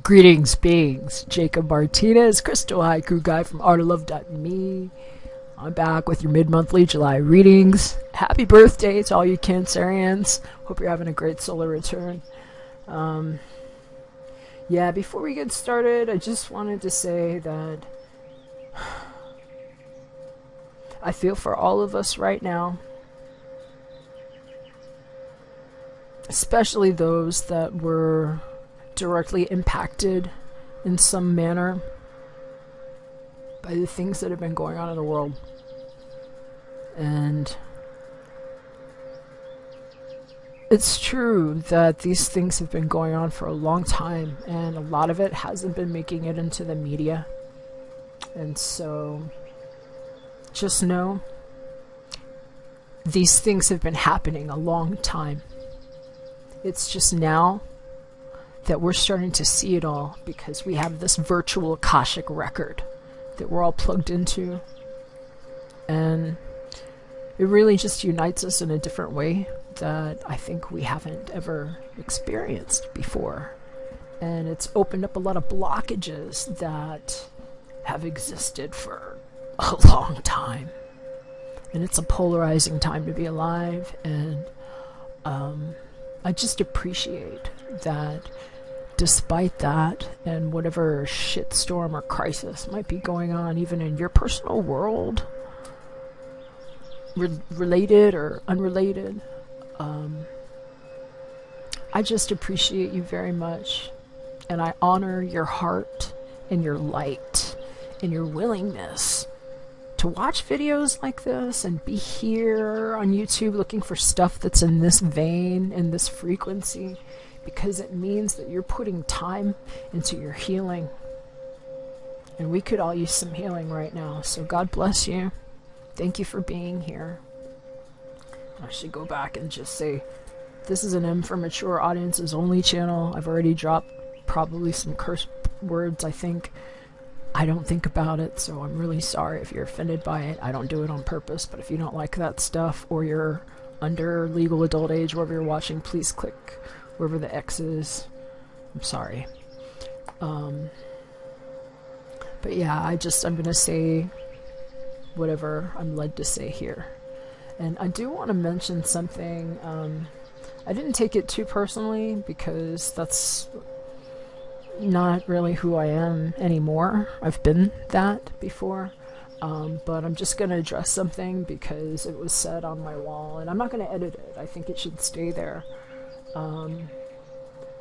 Greetings, beings. Jacob Martinez, Crystal Haiku Guy from artoflove.me. I'm back with your mid-monthly July readings. Happy birthday to all you Cancerians. Hope you're having a great solar return. Before we get started, I just wanted to say that I feel for all of us right now, especially those that were directly impacted in some manner by the things that have been going on in the world. And it's true that these things have been going on for a long time, and a lot of it hasn't been making it into the media. And so just know these things have been happening a long time. It's just now that we're starting to see it all because we have this virtual Akashic record that we're all plugged into. And it really just unites us in a different way that I think we haven't ever experienced before. And it's opened up a lot of blockages that have existed for a long time. And it's a polarizing time to be alive. And I just appreciate that despite that and whatever shitstorm or crisis might be going on even in your personal world, related or unrelated, I just appreciate you very much, and I honor your heart and your light and your willingness to watch videos like this and be here on YouTube looking for stuff that's in this vein, in this frequency, because it means that you're putting time into your healing. And we could all use some healing right now. So God bless you. Thank you for being here. I should go back and just say, this is an M for mature audiences only channel. I've already dropped probably some curse words, I think. I don't think about it, so I'm really sorry if you're offended by it. I don't do it on purpose, but if you don't like that stuff, or you're under legal adult age, wherever you're watching, please click wherever the X is. I'm sorry. But yeah, I'm gonna say whatever I'm led to say here. And I do want to mention something. I didn't take it too personally because that's not really who I am anymore. I've been that before. But I'm just gonna address something because it was said on my wall, and I'm not gonna edit it. I think it should stay there.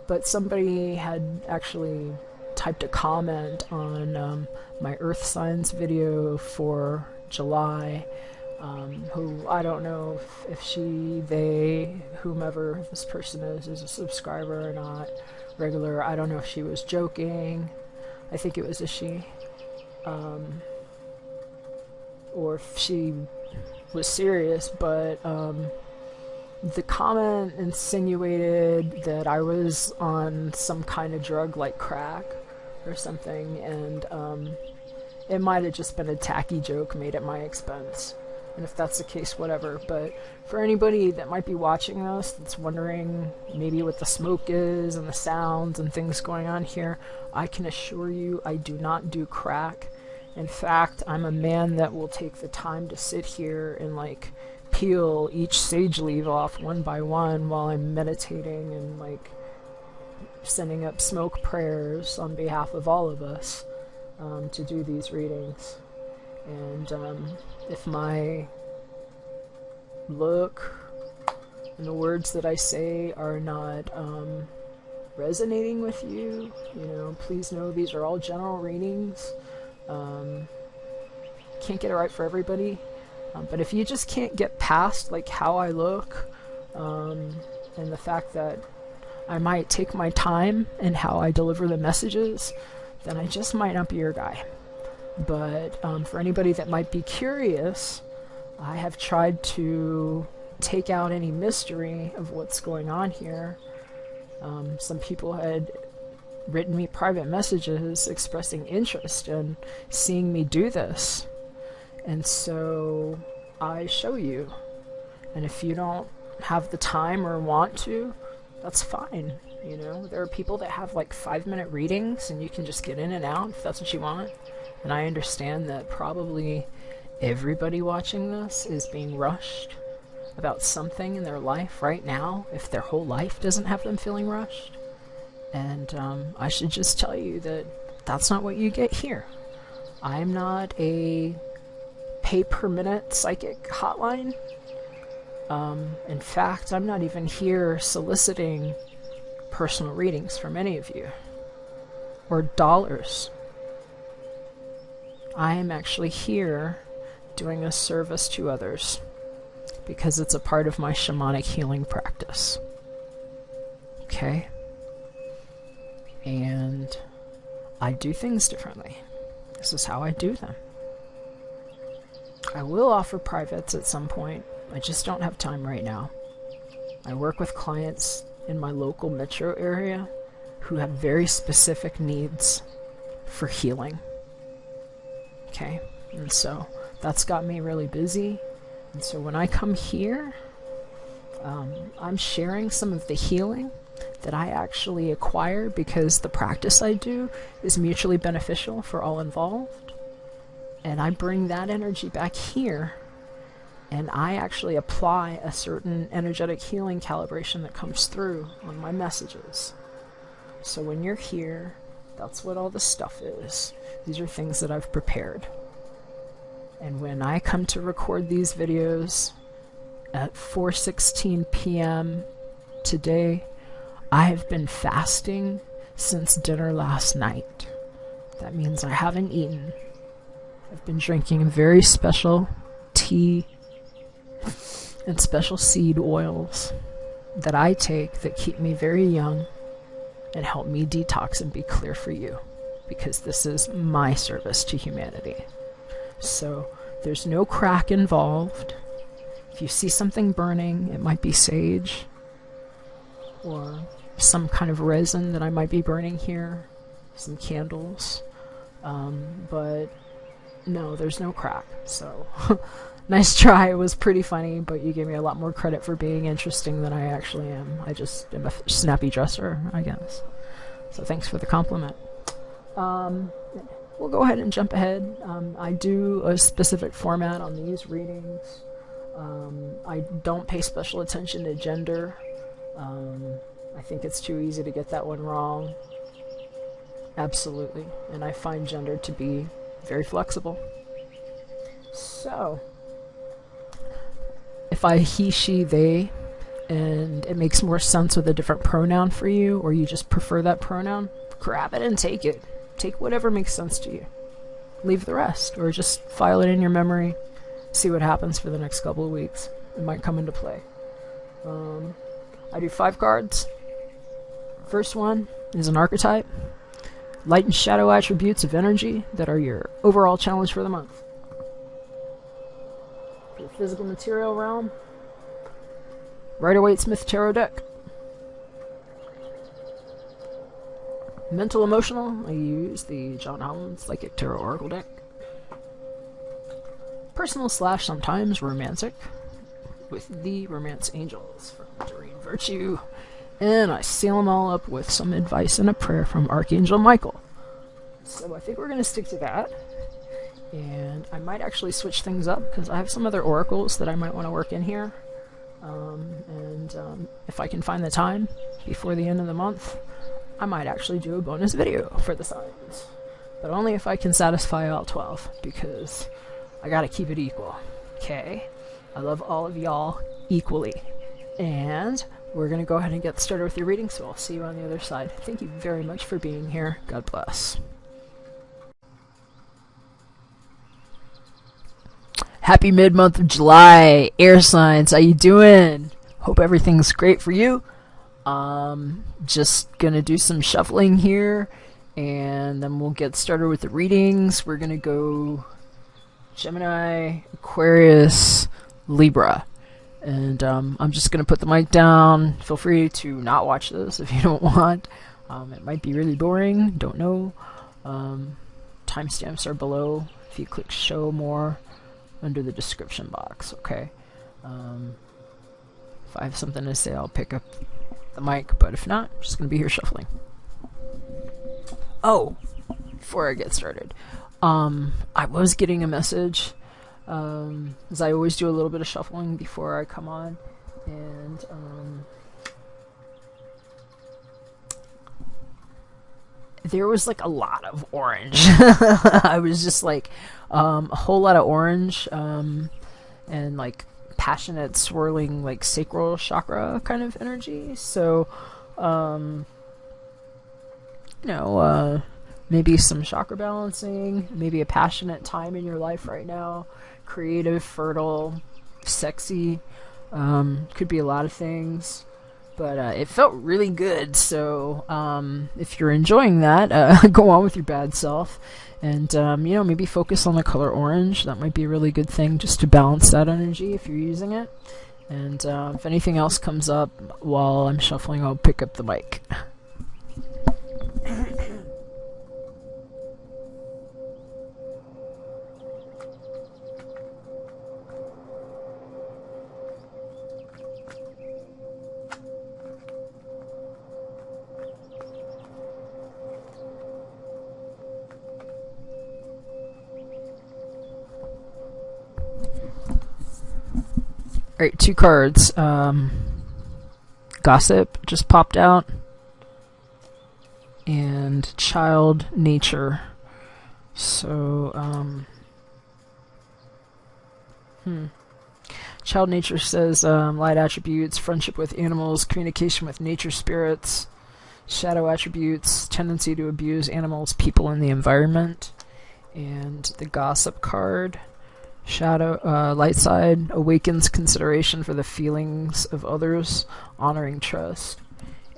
But somebody had actually typed a comment on my Earth Signs video for July, who I don't know if she, they, whomever this person is a subscriber or not, regular. I don't know if she was joking. I think it was a she. Or if she was serious, but the comment insinuated that I was on some kind of drug like crack or something, and it might have just been a tacky joke made at my expense. And if that's the case, whatever. But for anybody that might be watching this that's wondering maybe what the smoke is and the sounds and things going on here, I can assure you I do not do crack. In fact, I'm a man that will take the time to sit here and peel each sage leaf off one by one while I'm meditating and sending up smoke prayers on behalf of all of us to do these readings. And if my look and the words that I say are not resonating with you, please know these are all general readings. Can't get it right for everybody. But if you just can't get past how I look, and the fact that I might take my time in how I deliver the messages, then I just might not be your guy. But for anybody that might be curious, I have tried to take out any mystery of what's going on here. Some people had written me private messages expressing interest in seeing me do this. And so I show you. And if you don't have the time or want to, That's fine. You know, there are people that have like 5-minute readings and you can just get in and out if that's what you want. And I understand that probably everybody watching this is being rushed about something in their life right now, if their whole life doesn't have them feeling rushed. And I should just tell you that that's not what you get here. I'm not a pay-per-minute psychic hotline. In fact, I'm not even here soliciting personal readings from any of you, or dollars. I am actually here doing a service to others because it's a part of my shamanic healing practice. Okay? And I do things differently. This is how I do them. I will offer privates at some point. I just don't have time right now. I work with clients in my local metro area who have very specific needs for healing. Okay? And so that's got me really busy. And so when I come here, I'm sharing some of the healing that I actually acquire because the practice I do is mutually beneficial for all involved. And I bring that energy back here, and I actually apply a certain energetic healing calibration that comes through on my messages. So when you're here, that's what all this stuff is. These are things that I've prepared. And when I come to record these videos at 4:16 p.m. today, I have been fasting since dinner last night. That means I haven't eaten. I've been drinking a very special tea and special seed oils that I take that keep me very young and help me detox and be clear for you, because this is my service to humanity. So there's no crack involved. If you see something burning, it might be sage or some kind of resin that I might be burning here, some candles, but no, there's no crack. So nice try. It was pretty funny, but you gave me a lot more credit for being interesting than I actually am. I just am a snappy dresser, I guess. So thanks for the compliment. We'll go ahead and jump ahead. I do a specific format on these readings. I don't pay special attention to gender. I think it's too easy to get that one wrong. Absolutely. And I find gender to be very flexible. So, if I he, she, they, and it makes more sense with a different pronoun for you, or you just prefer that pronoun, grab it and take it. Take whatever makes sense to you. Leave the rest, or just file it in your memory. See what happens for the next couple of weeks. It might come into play. I do 5 cards. First one is an archetype. Light and shadow attributes of energy that are your overall challenge for the month. For the physical material realm, Rider-Waite-Smith Tarot deck. Mental emotional, I use the John Holland Psychic Tarot Oracle deck. Personal / sometimes romantic, with the Romance Angels from Doreen Virtue. And I seal them all up with some advice and a prayer from Archangel Michael. So I think we're going to stick to that. And I might actually switch things up, because I have some other oracles that I might want to work in here. If I can find the time before the end of the month, I might actually do a bonus video for the signs. But only if I can satisfy all 12, because I gotta keep it equal. Okay? I love all of y'all equally. And we're going to go ahead and get started with your reading, so I'll see you on the other side. Thank you very much for being here. God bless. Happy mid-month of July, air signs. How you doing? Hope everything's great for you. Just going to do some shuffling here, and then we'll get started with the readings. We're going to go Gemini, Aquarius, Libra. And I'm just going to put the mic down. Feel free to not watch this if you don't want. It might be really boring. Don't know. Timestamps are below if you click show more under the description box, okay? If I have something to say, I'll pick up the mic, but if not, I'm just going to be here shuffling. Oh, before I get started, I was getting a message, as I always do a little bit of shuffling before I come on, and there was like a lot of orange. I was just like a whole lot of orange, and like passionate, swirling, like sacral chakra kind of energy. So, maybe some chakra balancing, maybe a passionate time in your life right now, creative, fertile, sexy, could be a lot of things, but it felt really good. So if you're enjoying that, go on with your bad self, and maybe focus on the color orange. That might be a really good thing just to balance that energy if you're using it. And if anything else comes up while I'm shuffling, I'll pick up the mic. Alright, 2 cards. Gossip just popped out. And Child Nature. So, Child Nature says light attributes, friendship with animals, communication with nature spirits. Shadow attributes, tendency to abuse animals, people, and the environment. And the Gossip card. Shadow, light side, awakens consideration for the feelings of others, honoring trust.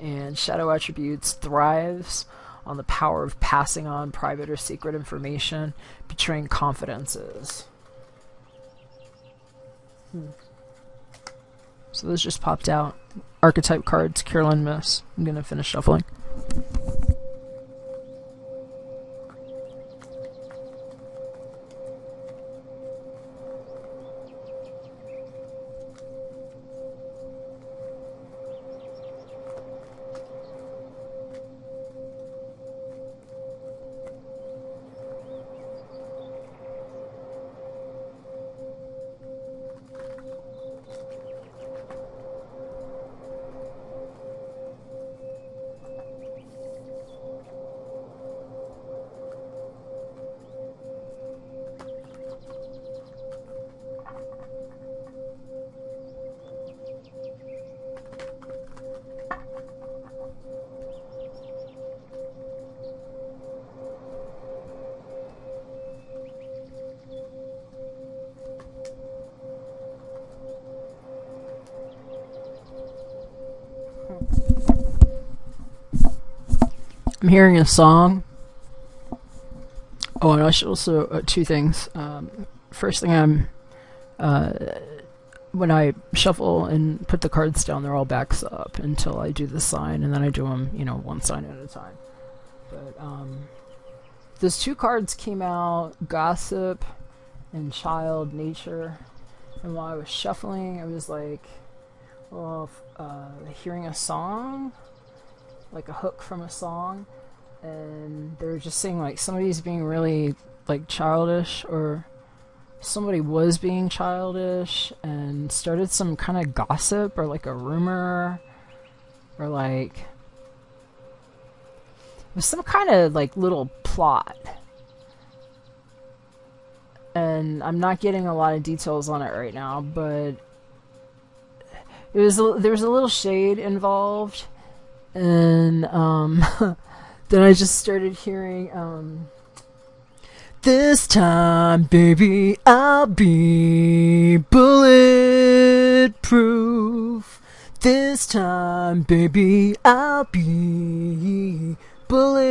And shadow attributes, thrives on the power of passing on private or secret information, betraying confidences. So those just popped out. Archetype cards, Carolyn Miss. I'm gonna finish shuffling. I'm hearing a song. Oh, and I should also 2 things. First thing, when I shuffle and put the cards down, they're all backs up until I do the sign, and then I do them, one sign at a time. But those 2 cards came out, Gossip and Child Nature. And while I was shuffling, I was like, hearing a song, like a hook from a song, and they were just saying like somebody's being really like childish, or somebody was being childish and started some kind of gossip or like a rumor, or like it was some kind of like little plot. And I'm not getting a lot of details on it right now, but there was a little shade involved. And then I just started hearing, this time, baby, I'll be bulletproof. This time, baby, I'll be bulletproof.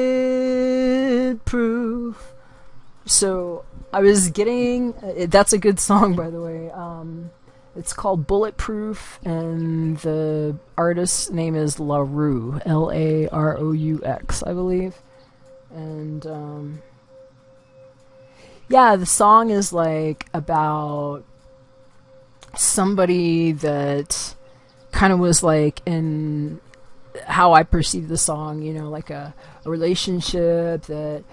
So I was getting, that's a good song, by the way. It's called Bulletproof, and the artist's name is LaRoux, Laroux, I believe. And yeah, the song is like about somebody that kind of was like in how I perceive the song, you know, like a relationship that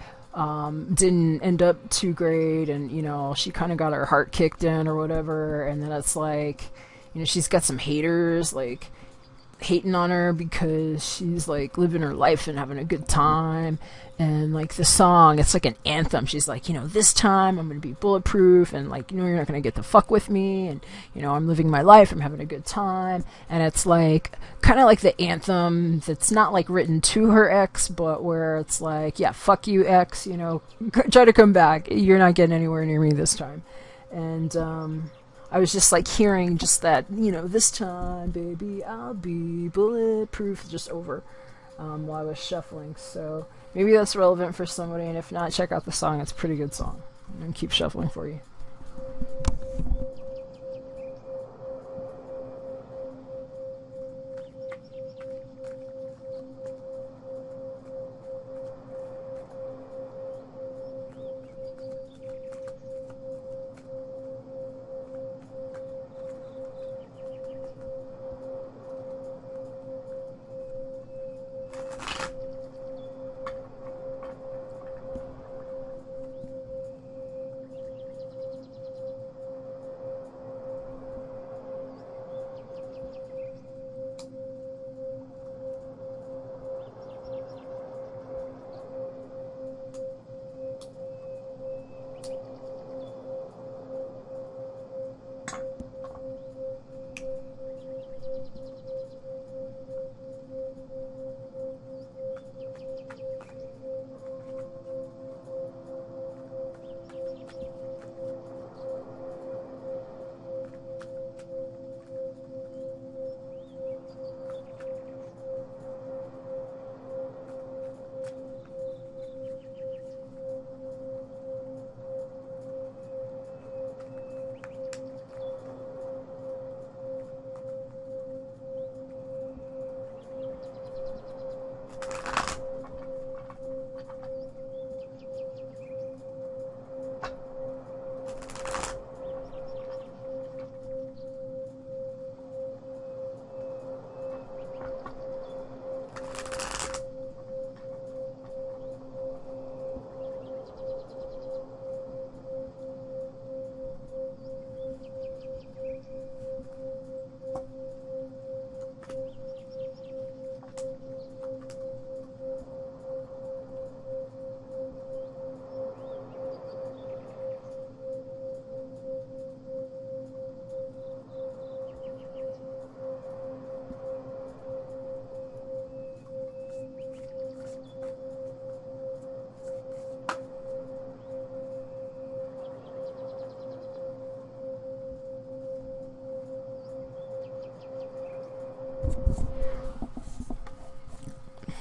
didn't end up too great, and you know, she kind of got her heart kicked in or whatever, and then it's like, you know, she's got some haters like hating on her because she's like living her life and having a good time. And like the song, it's like an anthem. She's like, you know, this time I'm gonna be bulletproof, and like, you know, you're not gonna get the fuck with me, and you know, I'm living my life, I'm having a good time. And it's like kind of like the anthem that's not like written to her ex, but where it's like, yeah, fuck you ex, you know, try to come back, you're not getting anywhere near me this time. And I was just like hearing just that, you know, this time baby I'll be bulletproof, just over while I was shuffling. So maybe that's relevant for somebody, and if not, check out the song. It's a pretty good song. I'm gonna keep shuffling for you.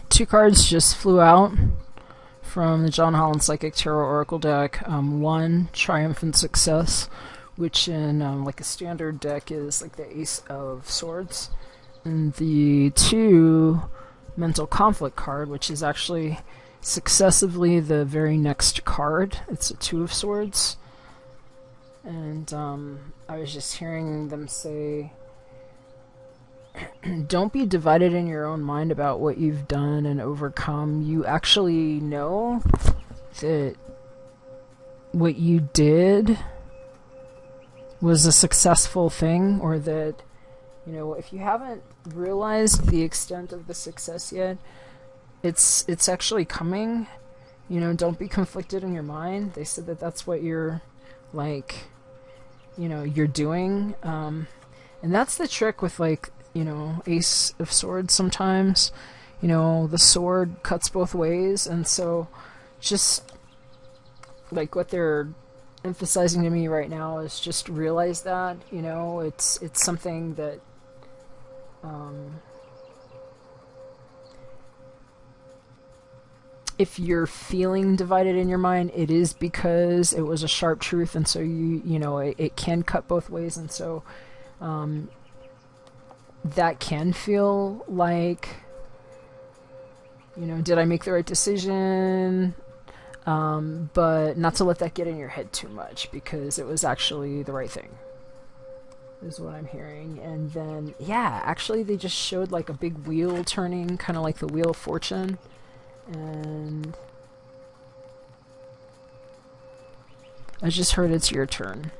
Two cards just flew out from the John Holland Psychic Tarot Oracle deck. One, Triumphant Success, which in like a standard deck is like the Ace of Swords. And the two, Mental Conflict card, which is actually successively the very next card. It's a Two of Swords. And I was just hearing them say, don't be divided in your own mind about what you've done and overcome. You actually know that what you did was a successful thing, or that, you know, if you haven't realized the extent of the success yet, it's actually coming. You know, don't be conflicted in your mind. They said that that's what you're, like, you know, you're doing. And that's the trick with, like, you know, Ace of Swords sometimes. You know, the sword cuts both ways, and so just like what they're emphasizing to me right now is just realize that, you know, it's something that if you're feeling divided in your mind, it is because it was a sharp truth, and so you know, it can cut both ways, and so that can feel like, you know, did I make the right decision? But not to let that get in your head too much, because it was actually the right thing. is what I'm hearing. And then, yeah, actually they just showed like a big wheel turning, kind of like the Wheel of Fortune. And I just heard it's your turn.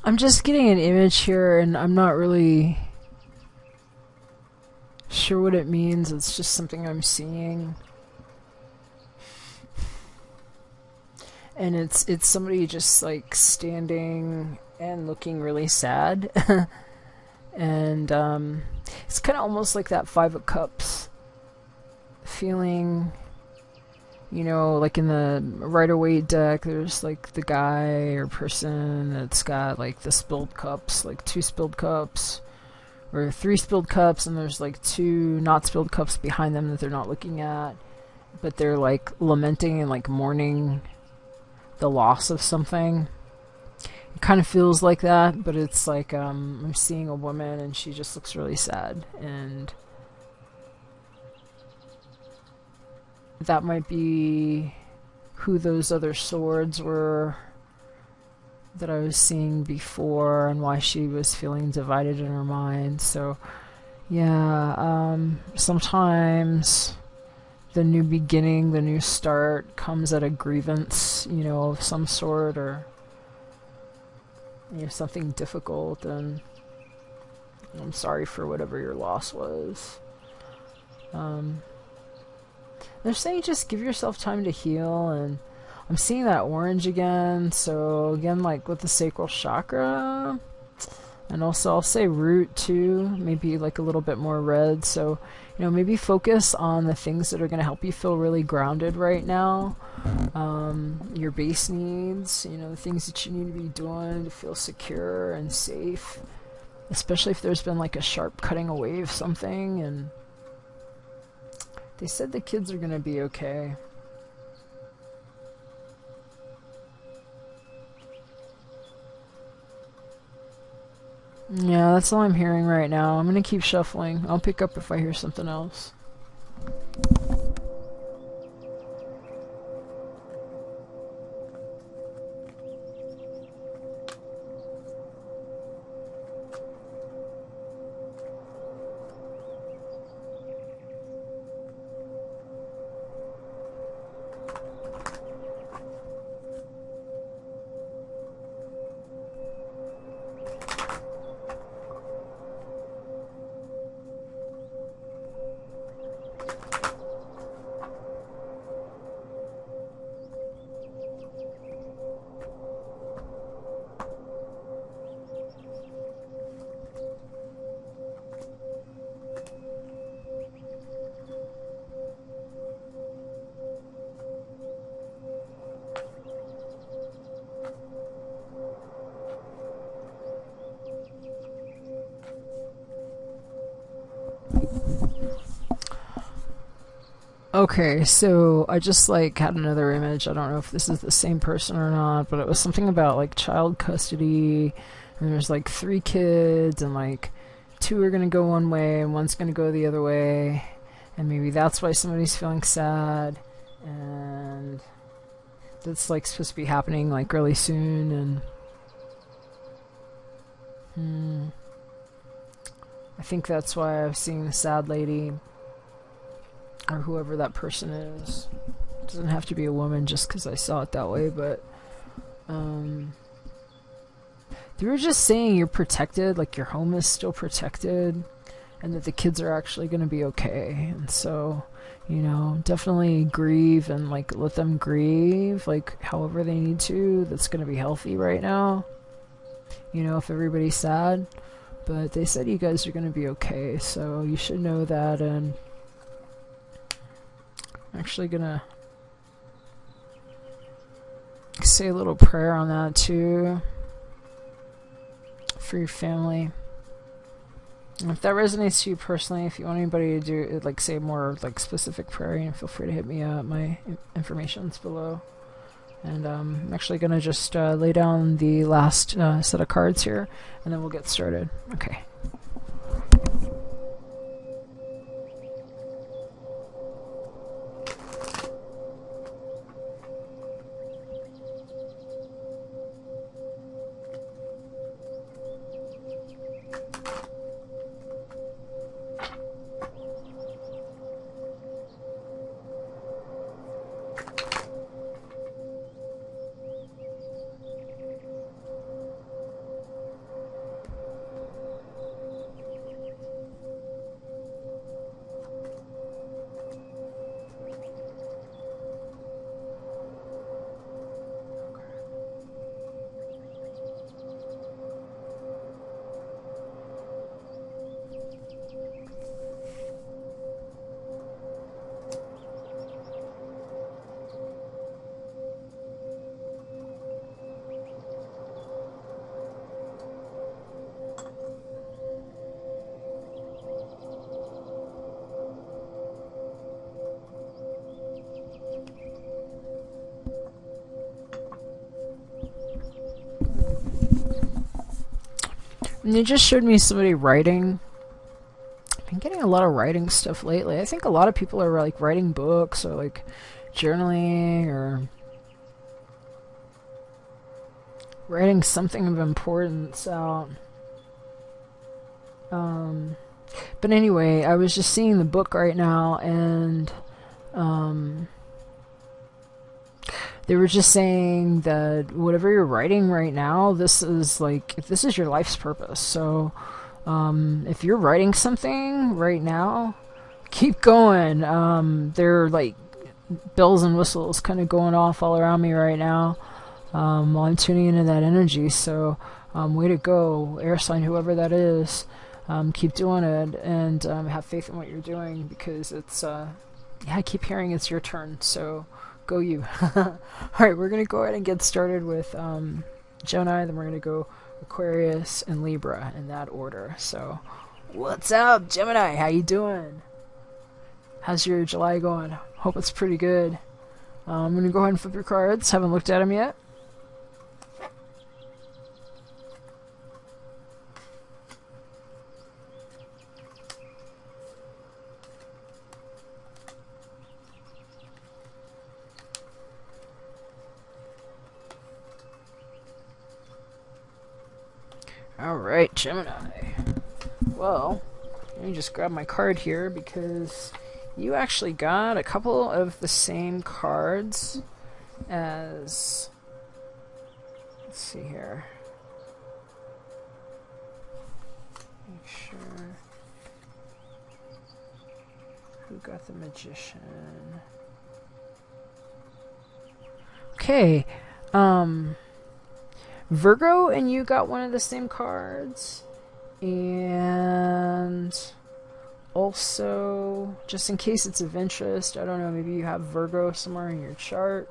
I'm just getting an image here, and I'm not really sure what it means. It's just something I'm seeing. And it's somebody just like standing and looking really sad. And it's kind of almost like that Five of Cups feeling. You know, like in the Rider-Waite deck, there's like the guy or person that's got like the spilled cups, like 2 spilled cups, or 3 spilled cups, and there's like 2 not spilled cups behind them that they're not looking at, but they're like lamenting and like mourning the loss of something. It kind of feels like that, but it's like I'm seeing a woman and she just looks really sad, and that might be who those other swords were that I was seeing before, and why she was feeling divided in her mind. So yeah, sometimes the new beginning, the new start comes at a grievance, you know, of some sort, or you know, something difficult, and I'm sorry for whatever your loss was. They're saying just give yourself time to heal, and I'm seeing that orange again, so again, like with the sacral chakra, and also I'll say root too, maybe like a little bit more red. So, you know, maybe focus on the things that are going to help you feel really grounded right now. Your base needs, you know, the things that you need to be doing to feel secure and safe, especially if there's been like a sharp cutting away of something. And they said the kids are going to be okay. Yeah, that's all I'm hearing right now. I'm going to keep shuffling. I'll pick up if I hear something else. Okay, so I just like had another image. I don't know if this is the same person or not, but it was something about like child custody, and there's like 3 kids, and like 2 are gonna go one way and 1's gonna go the other way, and maybe that's why somebody's feeling sad, and that's like supposed to be happening like really soon. And I think that's why I've seen the sad lady, or whoever that person is. It doesn't have to be a woman just because I saw it that way, but they were just saying you're protected, like your home is still protected, and that the kids are actually going to be okay. And so, you know, definitely grieve and like let them grieve, like however they need to. That's going to be healthy right now, you know, if everybody's sad. But they said you guys are going to be okay, so you should know that. And I'm actually going to say a little prayer on that too, for your family. And if that resonates to you personally, if you want anybody to do like say more like specific prayer, you know, feel free to hit me up. My information's below. And I'm actually gonna just lay down the last set of cards here, and then we'll get started. Okay. And they just showed me somebody writing. I've been getting a lot of writing stuff lately. I think a lot of people are like writing books or like journaling or writing something of importance out. But anyway, I was just seeing the book right now, and they were just saying that whatever you're writing right now, this is your life's purpose. So if you're writing something right now, keep going. There are like bells and whistles kind of going off all around me right now while I'm tuning into that energy. So way to go, air sign, whoever that is. Keep doing it, and have faith in what you're doing, because it's I keep hearing it's your turn. So go you. Alright, we're going to go ahead and get started with Gemini, then we're going to go Aquarius and Libra in that order. So, what's up, Gemini? How you doing? How's your July going? Hope it's pretty good. I'm going to go ahead and flip your cards. Haven't looked at them yet. Alright, Gemini. Well, let me just grab my card here, because you actually got a couple of the same cards as... Let's see here. Make sure... Who got the Magician? Okay, Virgo and you got one of the same cards, and also, just in case it's of interest, I don't know, maybe you have Virgo somewhere in your chart,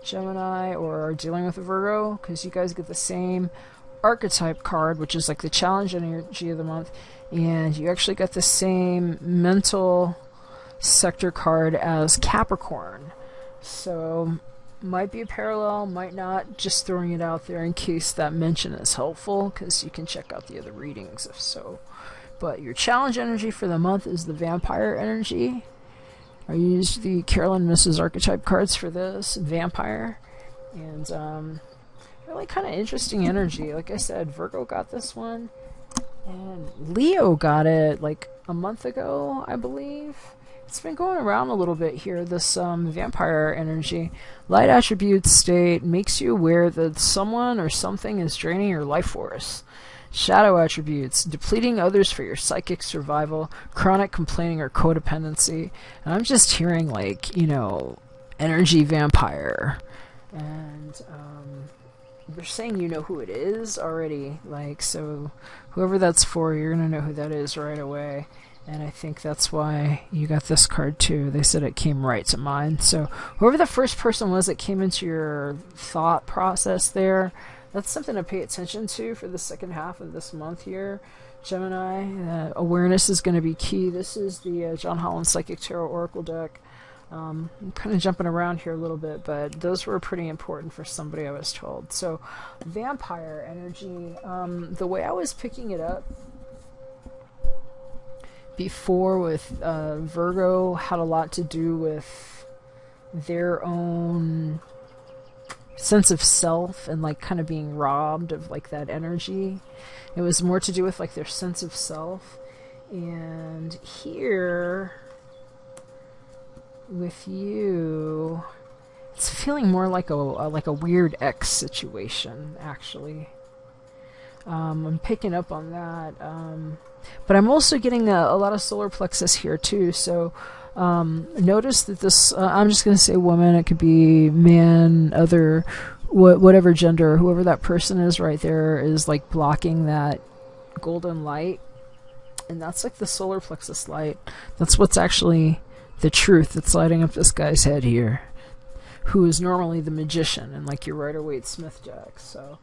Gemini, or are dealing with a Virgo, because you guys get the same archetype card, which is like the challenge energy of the month, and you actually got the same mental sector card as Capricorn. So Might be a parallel, might not. Just throwing it out there in case that mention is helpful, because you can check out the other readings if so. But your challenge energy for the month is the vampire energy. I used the Carolyn Mrs. Archetype cards for this, vampire. And really kind of interesting energy. Like I said, Virgo got this one. And Leo got it like a month ago, I believe. It's been going around a little bit here, this vampire energy. Light attributes state makes you aware that someone or something is draining your life force. Shadow attributes, depleting others for your psychic survival, chronic complaining or codependency. And I'm just hearing, like, you know, energy vampire. And they're saying you know who it is already. Like, so whoever that's for, you're going to know who that is right away. And I think that's why you got this card too. They said it came right to mind. So whoever the first person was that came into your thought process there, that's something to pay attention to for the second half of this month here, Gemini. Awareness is going to be key. This is the John Holland Psychic Tarot Oracle deck. I'm kind of jumping around here a little bit, but those were pretty important for somebody, I was told. So vampire energy, the way I was picking it up before with Virgo had a lot to do with their own sense of self and like kind of being robbed of like that energy. It was more to do with like their sense of self. And here with you, it's feeling more like a weird ex situation, actually. I'm picking up on that. But I'm also getting a lot of solar plexus here too. So notice that this, I'm just going to say woman, it could be man, other, whatever gender, whoever that person is right there is like blocking that golden light. And that's like the solar plexus light. That's what's actually the truth that's lighting up this guy's head here, who is normally the magician and like your Rider-Waite-Smith deck. So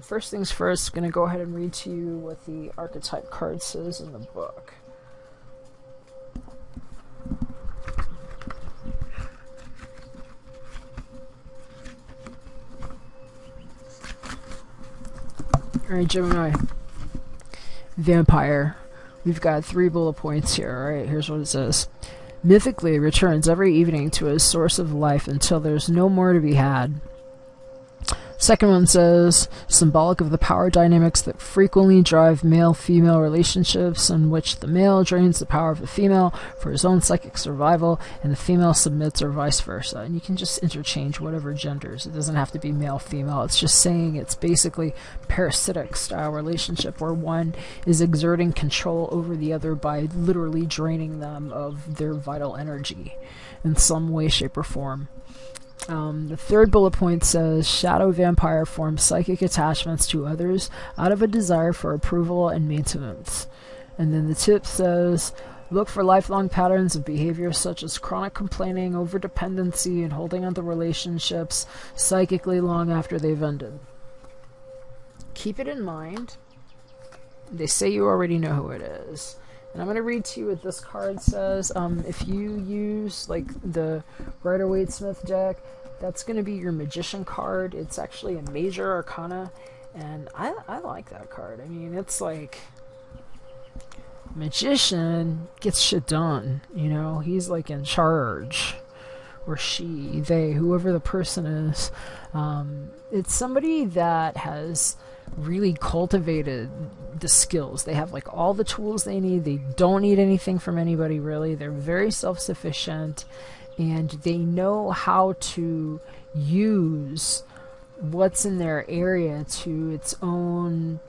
first things first, going to go ahead and read to you what the archetype card says in the book. Alright, Gemini. Vampire. We've got 3 bullet points here. Alright, here's what it says. Mythically returns every evening to his source of life until there's no more to be had. Second one says, symbolic of the power dynamics that frequently drive male-female relationships in which the male drains the power of the female for his own psychic survival and the female submits or vice versa. And you can just interchange whatever genders. It doesn't have to be male-female. It's just saying it's basically parasitic style relationship where one is exerting control over the other by literally draining them of their vital energy in some way, shape, or form. The third bullet point says, shadow vampire forms psychic attachments to others out of a desire for approval and maintenance. And then the tip says, look for lifelong patterns of behavior such as chronic complaining, overdependency, and holding on to relationships psychically long after they've ended. Keep it in mind. They say you already know who it is. And I'm going to read to you what this card says. If you use like the Rider-Waite-Smith deck, that's going to be your Magician card. It's actually a major arcana, and I like that card. I mean, it's like Magician gets shit done. You know, he's like in charge, or she, they, whoever the person is. It's somebody that has really cultivated the skills. They have like all the tools they need. They don't need anything from anybody really. They're very self-sufficient and they know how to use what's in their area to its own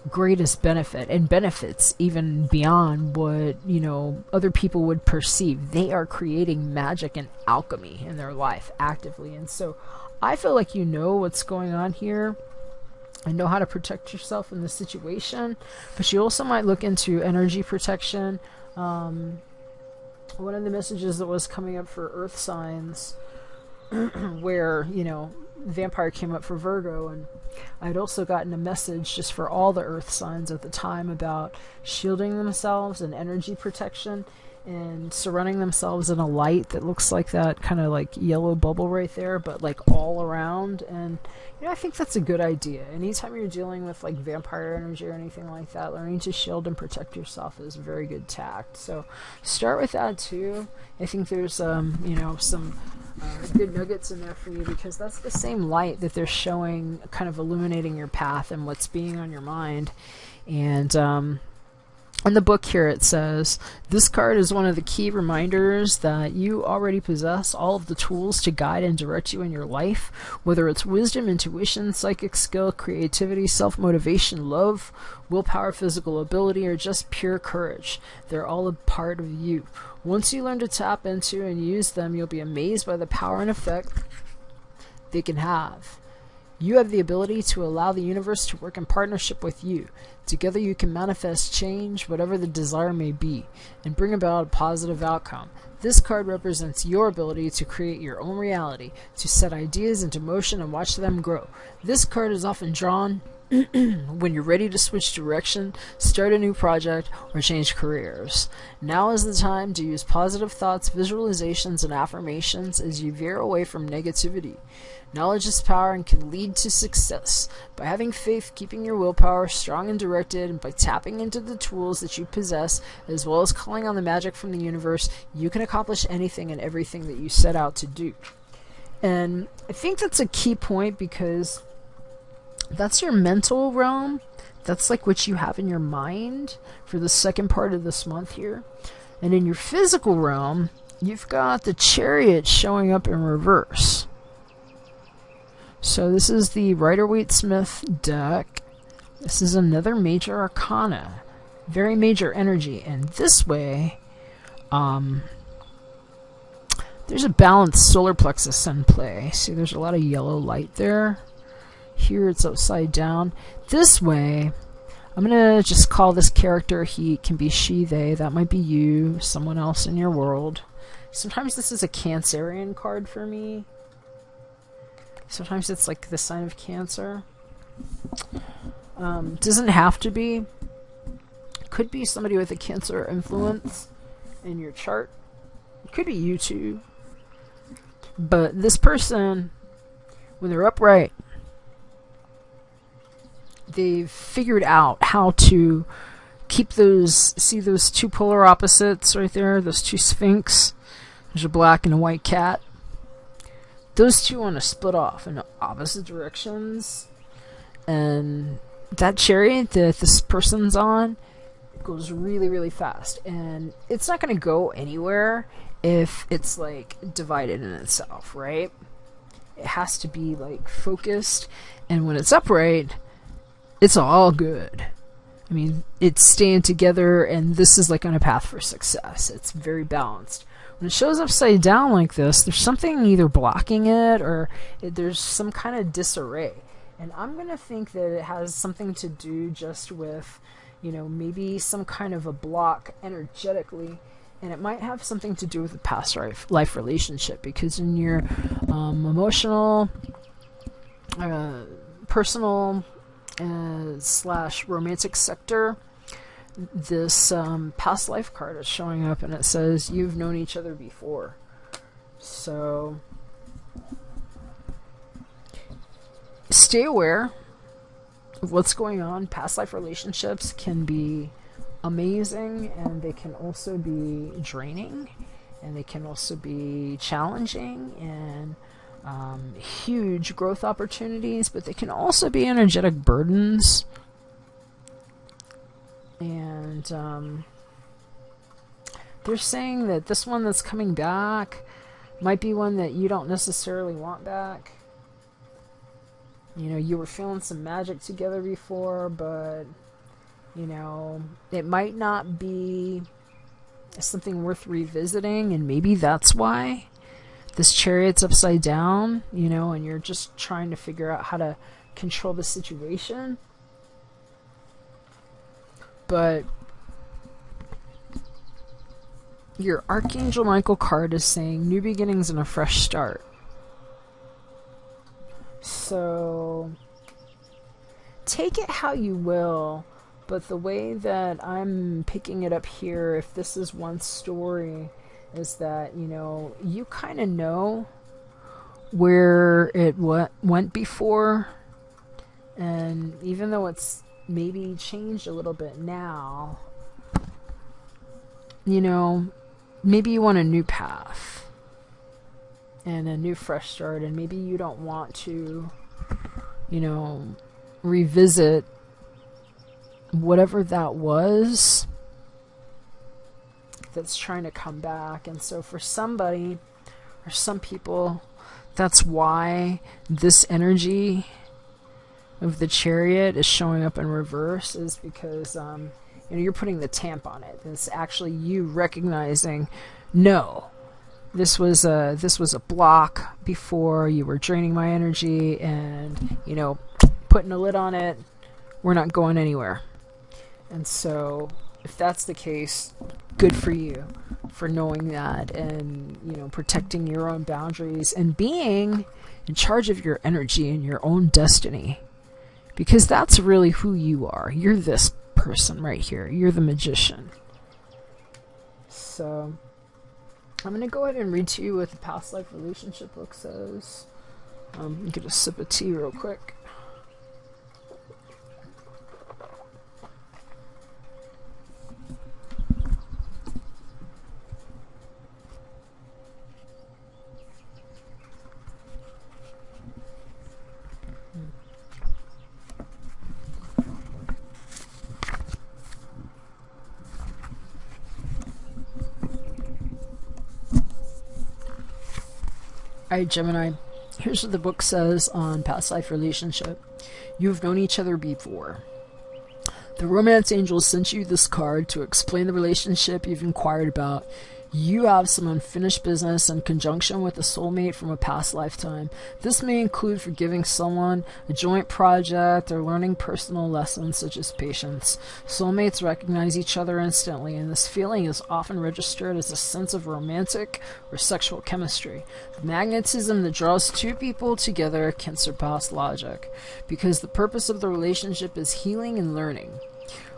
greatest benefit, and benefits even beyond what, you know, other people would perceive. They are creating magic and alchemy in their life actively. And so I feel like you know what's going on here and know how to protect yourself in this situation, but you also might look into energy protection. One of the messages that was coming up for earth signs where, you know, vampire came up for Virgo, and I'd also gotten a message just for all the earth signs at the time about shielding themselves and energy protection. and surrounding themselves in a light that looks like that kind of like yellow bubble right there, but like all around. And I think that's a good idea. Anytime you're dealing with like vampire energy or anything like that, learning to shield and protect yourself is very good tact. So start with that too. I think there's some good nuggets in there for you, because that's the same light that they're showing, kind of illuminating your path and what's being on your mind. And in the book here it says, this card is one of the key reminders that you already possess all of the tools to guide and direct you in your life, whether it's wisdom, intuition, psychic skill, creativity, self-motivation, love, willpower, physical ability, or just pure courage. They're all a part of you. Once you learn to tap into and use them, you'll be amazed by the power and effect they can have. You have the ability to allow the universe to work in partnership with you. Together you can manifest change, whatever the desire may be, and bring about a positive outcome. This card represents your ability to create your own reality, to set ideas into motion and watch them grow. This card is often drawn when you're ready to switch direction, start a new project, or change careers. Now is the time to use positive thoughts, visualizations, and affirmations as you veer away from negativity. Knowledge is power and can lead to success. By having faith, keeping your willpower strong and directed, and by tapping into the tools that you possess, as well as calling on the magic from the universe, you can accomplish anything and everything that you set out to do. And I think that's a key point, because that's your mental realm. That's like what you have in your mind for the second part of this month here. And in your physical realm, you've got the Chariot showing up in reverse. So this is the Rider-Waite-Smith deck. This is another major arcana. Very major energy. And this way, there's a balanced solar plexus in play. See, there's a lot of yellow light there. Here it's upside down. This way, I'm going to just call this character he. It can be she, they. That might be you, someone else in your world. Sometimes this is a Cancerian card for me. Sometimes it's like the sign of Cancer. Doesn't have to be. Could be somebody with a Cancer influence in your chart. It could be you too. But this person, when they're upright, they've figured out how to keep those, see those two polar opposites right there, those two sphinx. There's a black and a white cat. Those two want to split off in opposite directions. And that chariot that this person's on goes really, really fast. And it's not going to go anywhere if it's like divided in itself, right? It has to be like focused. And when it's upright, it's all good. I mean, it's staying together, and this is like on a path for success. It's very balanced. When it shows upside down like this, there's something either blocking it, or there's some kind of disarray. And I'm going to think that it has something to do just with, maybe some kind of a block energetically. And it might have something to do with a past life relationship, because in your emotional, personal, / romantic sector, this past life card is showing up, and it says you've known each other before. So stay aware of what's going on. Past life relationships can be amazing, and they can also be draining, and they can also be challenging and huge growth opportunities, but they can also be energetic burdens. And they're saying that this one that's coming back might be one that you don't necessarily want back. You were feeling some magic together before, but it might not be something worth revisiting, and maybe that's why this chariot's upside down, and you're just trying to figure out how to control the situation. But your Archangel Michael card is saying new beginnings and a fresh start. So take it how you will But the way that I'm picking it up here, if this is one story, is that, you know, you kind of know where it went before. And even though it's maybe changed a little bit now, you know, maybe you want a new path and a new fresh start. And maybe you don't want to, you know, revisit whatever that was that's trying to come back. And so for somebody or some people, that's why this energy of the Chariot is showing up in reverse, is because you know, you're putting the tamp on it. It's actually you recognizing, no, this was a block before. You were draining my energy, and, you know, putting a lid on it. We're not going anywhere. And so if that's the case, good for you for knowing that, and, you know, protecting your own boundaries and being in charge of your energy and your own destiny, because that's really who you are. You're this person right here. You're the magician. So I'm going to go ahead and read to you what the past life relationship book says. Get a sip of tea real quick. Alright, Gemini, here's what the book says on past life relationship. You've known each other before. The romance angel sent you this card to explain the relationship you've inquired about. You have some unfinished business in conjunction with a soulmate from a past lifetime. This may include forgiving someone, a joint project, or learning personal lessons such as patience. Soulmates recognize each other instantly, and this feeling is often registered as a sense of romantic or sexual chemistry. The magnetism that draws two people together can surpass logic, because the purpose of the relationship is healing and learning.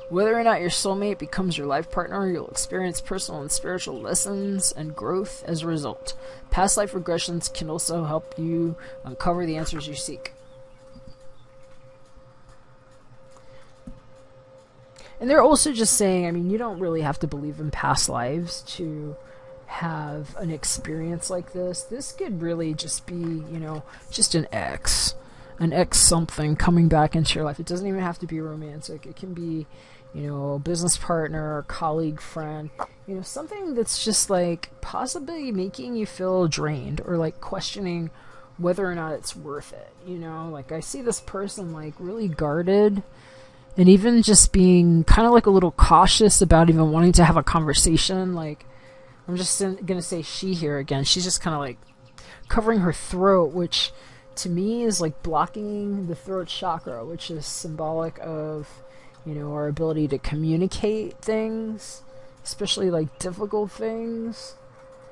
Whether or not your soulmate becomes your life partner, you'll experience personal and spiritual lessons and growth as a result. Past life regressions can also help you uncover the answers you seek. And they're also just saying, I mean, you don't really have to believe in past lives to have an experience like this. This could really just be, you know, just an ex something coming back into your life. It doesn't even have to be romantic. It can be, you know, a business partner, colleague, friend, you know, something that's just like possibly making you feel drained or like questioning whether or not it's worth it. You know, like I see this person like really guarded and even just being kind of like a little cautious about even wanting to have a conversation. Like, I'm just going to say she here again. She's just kind of like covering her throat, which to me is like blocking the throat chakra, which is symbolic of, you know, our ability to communicate things, especially like difficult things.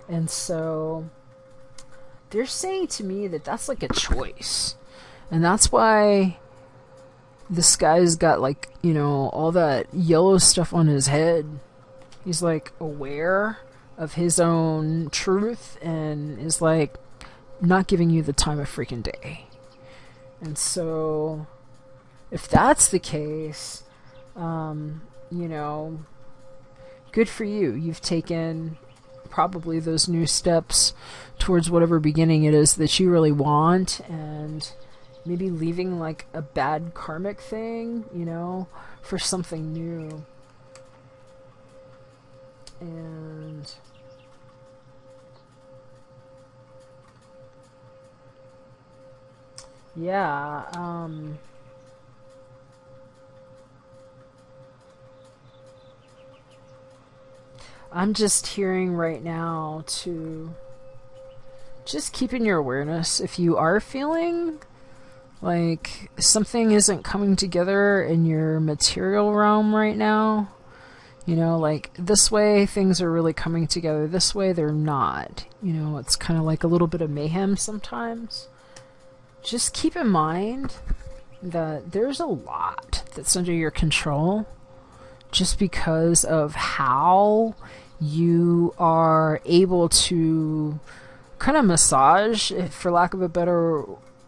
And so they're saying to me that that's like a choice. And that's why this guy's got like, you know, all that yellow stuff on his head. He's like aware of his own truth and is like not giving you the time of freaking day. And so if that's the case, you know, good for you. You've taken probably those new steps towards whatever beginning it is that you really want, and maybe leaving like a bad karmic thing, you know, for something new. And yeah, I'm just hearing right now to just keep in your awareness if you are feeling like something isn't coming together in your material realm right now. You know, like this way things are really coming together, this way they're not. You know, it's kind of like a little bit of mayhem sometimes. Just keep in mind that there's a lot that's under your control. just because of how you are able to kind of massage, for lack of a better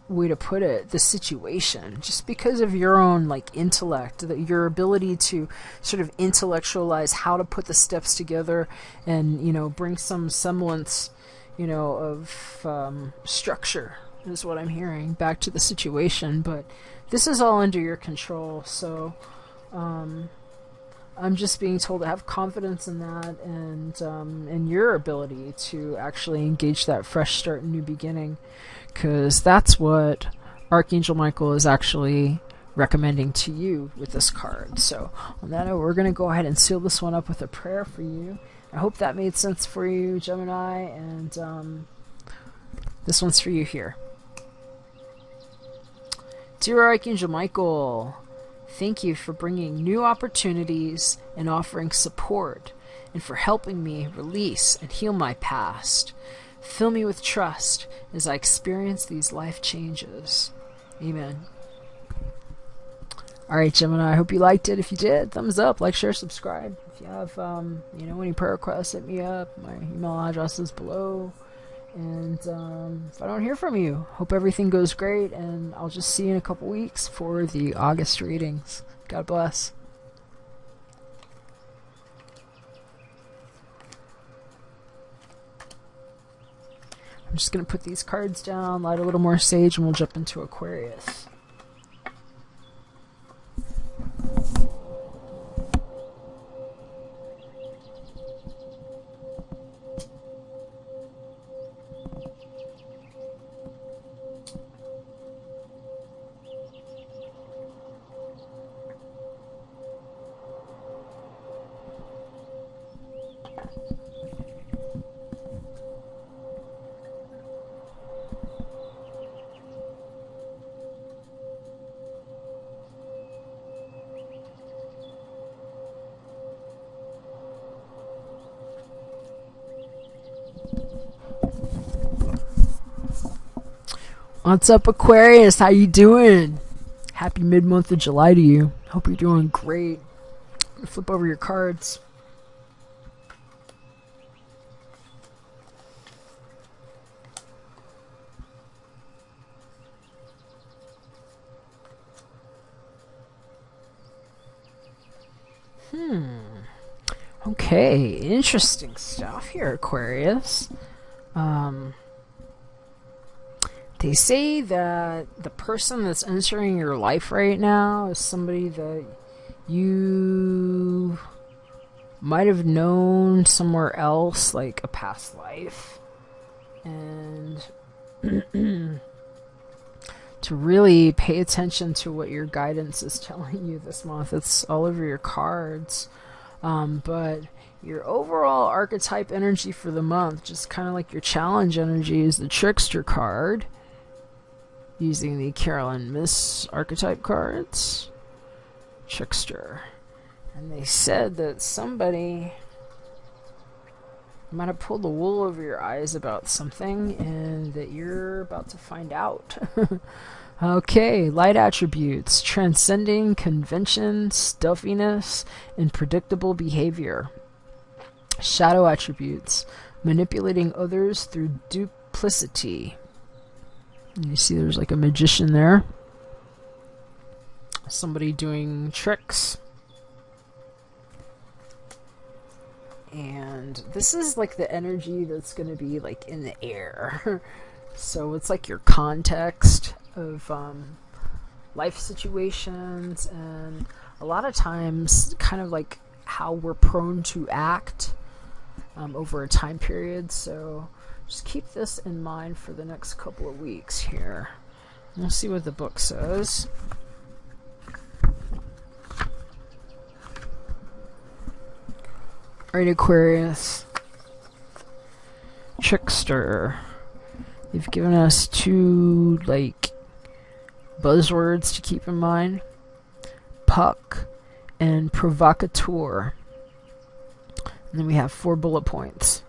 way to put it, the situation, just because of your own like intellect, your ability to sort of intellectualize how to put the steps together and, you know, bring some semblance, you know, of structure is what I'm hearing back to the situation. But this is all under your control, so I'm just being told to have confidence in that, and in your ability to actually engage that fresh start and new beginning, because that's what Archangel Michael is actually recommending to you with this card. So on that note, we're going to go ahead and seal this one up with a prayer for you. I hope that made sense for you, Gemini, and this one's for you here. Dear Archangel Michael, thank you for bringing new opportunities and offering support, and for helping me release and heal my past. Fill me with trust as I experience these life changes. Amen. Alright, Gemini, I hope you liked it. If you did, thumbs up, like, share, subscribe. If you have any prayer requests, hit me up. My email address is below. And if I don't hear from you, hope everything goes great, and I'll just see you in a couple weeks for the August readings. God bless. I'm just going to put these cards down, light a little more sage, and we'll jump into Aquarius. What's up, Aquarius? How you doing? Happy mid-month of July to you. Hope you're doing great. I'm gonna flip over your cards. Okay, interesting stuff here, Aquarius. They say that the person that's entering your life right now is somebody that you might have known somewhere else, like a past life. And to really pay attention to what your guidance is telling you this month. It's all over your cards. But your overall archetype energy for the month, just kind of like your challenge energy, is the Trickster card. Using the Carolyn Miss archetype cards. Trickster. And they said that somebody might have pulled the wool over your eyes about something, and that you're about to find out. Okay, light attributes: transcending convention, stuffiness, and predictable behavior. Shadow attributes: manipulating others through duplicity. You see there's like a magician there. Somebody doing tricks. And this is like the energy that's going to be like in the air. So it's like your context of life situations, and a lot of times kind of like how we're prone to act over a time period. So just keep this in mind for the next couple of weeks here. We'll see what the book says. Alright, Aquarius. Trickster. They've given us two, like, buzzwords to keep in mind. Puck and provocateur. And then we have 4 bullet points.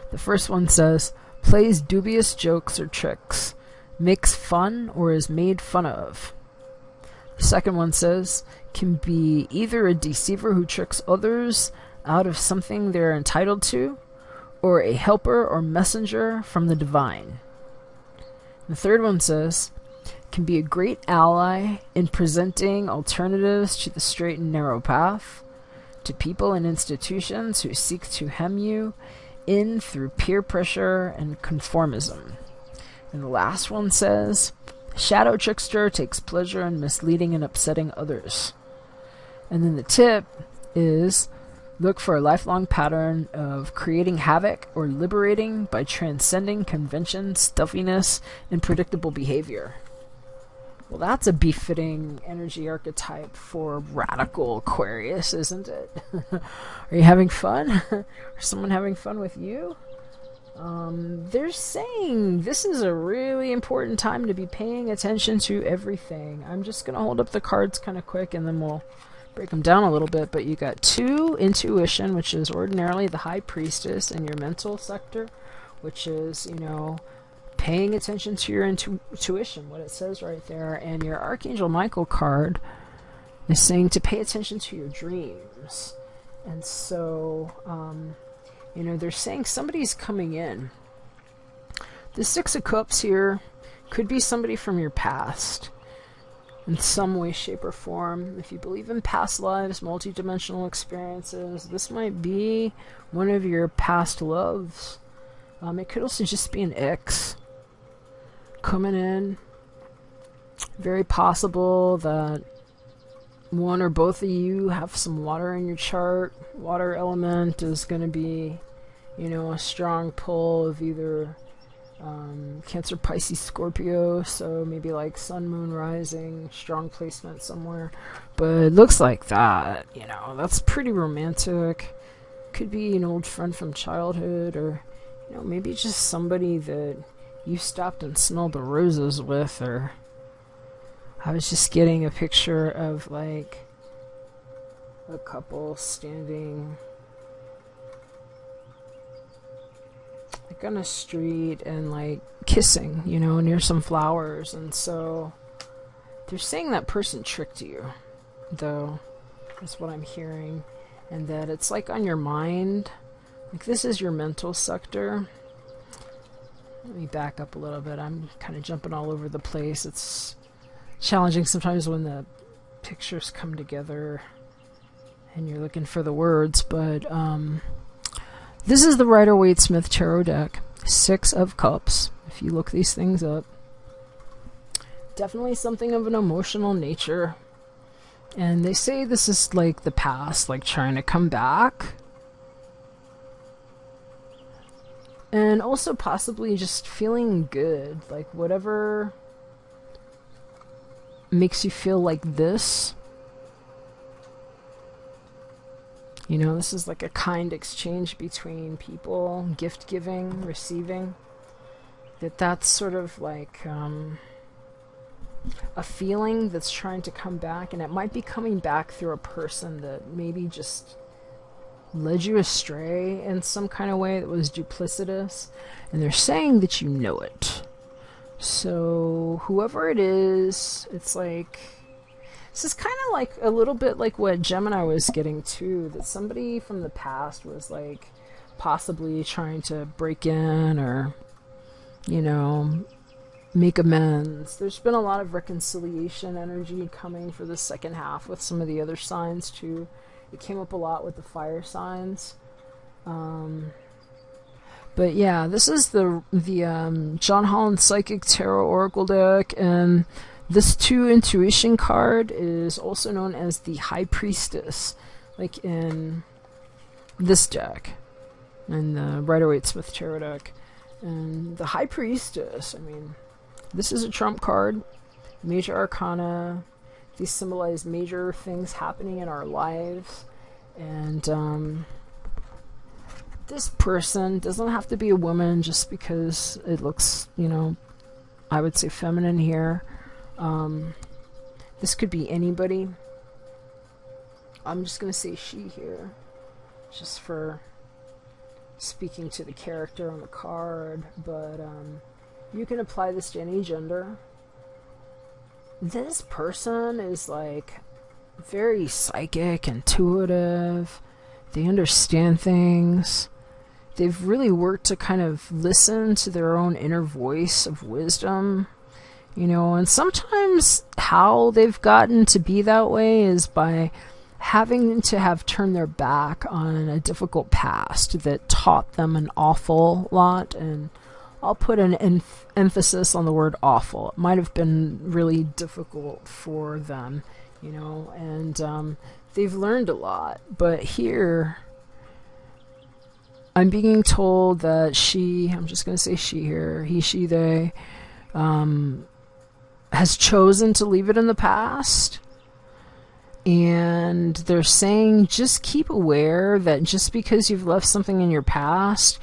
The first one says, plays dubious jokes or tricks, makes fun or is made fun of. The second one says, can be either a deceiver who tricks others out of something they're entitled to, or a helper or messenger from the divine. The third one says, can be a great ally in presenting alternatives to the straight and narrow path, to people and institutions who seek to hem you in through peer pressure and conformism. And the last one says, shadow trickster takes pleasure in misleading and upsetting others. And then the tip is, look for a lifelong pattern of creating havoc or liberating by transcending convention, stuffiness, and predictable behavior. Well, that's a befitting energy archetype for radical Aquarius, isn't it? Are you having fun? Or someone having fun with you? They're saying this is a really important time to be paying attention to everything. I'm just going to hold up the cards kind of quick and then we'll break them down a little bit. But you got 2, intuition, which is ordinarily the high priestess, and your mental sector, which is, paying attention to your intuition, what it says right there. And your Archangel Michael card is saying to pay attention to your dreams. And so, they're saying somebody's coming in. The 6 of Cups here could be somebody from your past in some way, shape, or form. If you believe in past lives, multidimensional experiences, this might be one of your past loves. It could also just be an ex coming in. Very possible that one or both of you have some water in your chart. Water element is going to be, a strong pull of either Cancer, Pisces, Scorpio, so maybe like Sun, Moon, Rising, strong placement somewhere. But it looks like that, that's pretty romantic. Could be an old friend from childhood, or maybe just somebody that you stopped and smelled the roses with. Or I was just getting a picture of like a couple standing like on a street and like kissing, near some flowers. And so they're saying that person tricked you, though. That's what I'm hearing. And that it's like on your mind. Like this is your mental sector. Let me back up a little bit. I'm kind of jumping all over the place. It's challenging sometimes when the pictures come together and you're looking for the words. But this is the Rider-Waite-Smith Tarot deck. 6 of Cups, if you look these things up. Definitely something of an emotional nature. And they say this is like the past, like trying to come back. And also possibly just feeling good. Like whatever makes you feel like this. This is like a kind exchange between people, gift giving, receiving. That's sort of like a feeling that's trying to come back, and it might be coming back through a person that maybe just led you astray in some kind of way that was duplicitous, and they're saying that you know it. So whoever it is, it's like, this is kind of like a little bit like what Gemini was getting too, that somebody from the past was like possibly trying to break in or, make amends. There's been a lot of reconciliation energy coming for the second half with some of the other signs too. It came up a lot with the fire signs. But yeah, this is the John Holland Psychic Tarot Oracle deck, and this 2 intuition card is also known as the High Priestess, like in this deck, in the Rider-Waite-Smith Tarot deck. And the High Priestess, this is a trump card, major arcana. These symbolize major things happening in our lives. And this person doesn't have to be a woman just because it looks, I would say feminine here. This could be anybody. I'm just going to say she here, just for speaking to the character on the card. But you can apply this to any gender. this person is like very psychic, intuitive. They understand things. They've really worked to kind of listen to their own inner voice of wisdom, you know, and sometimes how they've gotten to be that way is by having to have turned their back on a difficult past that taught them an awful lot. And I'll put an emphasis on the word awful. It might have been really difficult for them, you know, and they've learned a lot. But here, I'm being told that she, I'm just going to say she here, he, she, they, has chosen to leave it in the past. And they're saying just keep aware that just because you've left something in your past,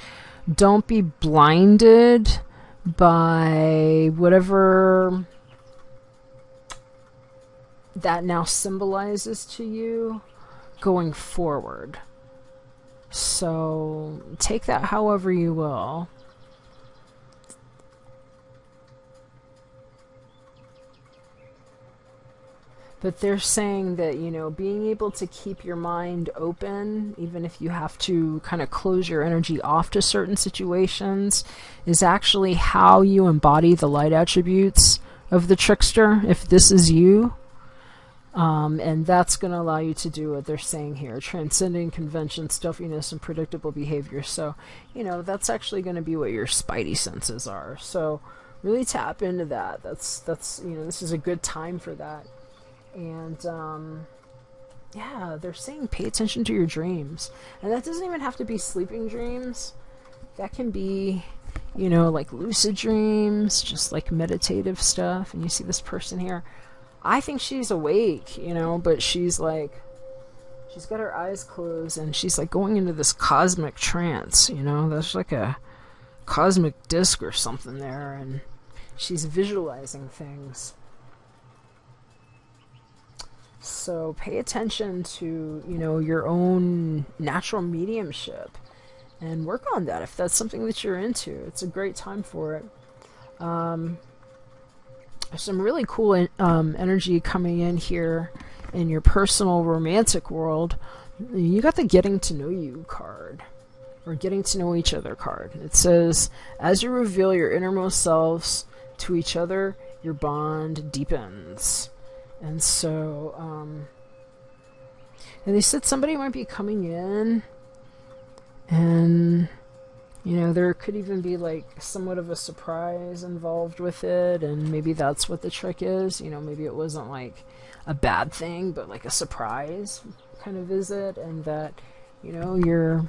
don't be blinded by whatever that now symbolizes to you going forward. So take that however you will. But they're saying that, you know, being able to keep your mind open, even if you have to kind of close your energy off to certain situations, is actually how you embody the light attributes of the trickster, if this is you. And that's going to allow you to do what they're saying here, transcending convention, stuffiness, and predictable behavior. So, you know, that's actually going to be what your spidey senses are. So really tap into that. That's you know, this is a good time for that. And yeah, they're saying pay attention to your dreams. And that doesn't even have to be sleeping dreams. That can be, you know, like lucid dreams, just like meditative stuff. And you see this person here, I think she's awake, you know, but she's like, she's got her eyes closed and she's like going into this cosmic trance, you know. There's like a cosmic disc or something there, and she's visualizing things. So pay attention to, you know, your own natural mediumship and work on that if that's something that you're into. It's a great time for it. There's some really cool energy coming in here in your personal romantic world. You got the getting to know you card, or getting to know each other card. It says, as you reveal your innermost selves to each other, your bond deepens. And so, and they said somebody might be coming in, and, you know, there could even be like somewhat of a surprise involved with it, and maybe that's what the trick is. You know, maybe it wasn't like a bad thing, but like a surprise kind of visit, and that, you know, you're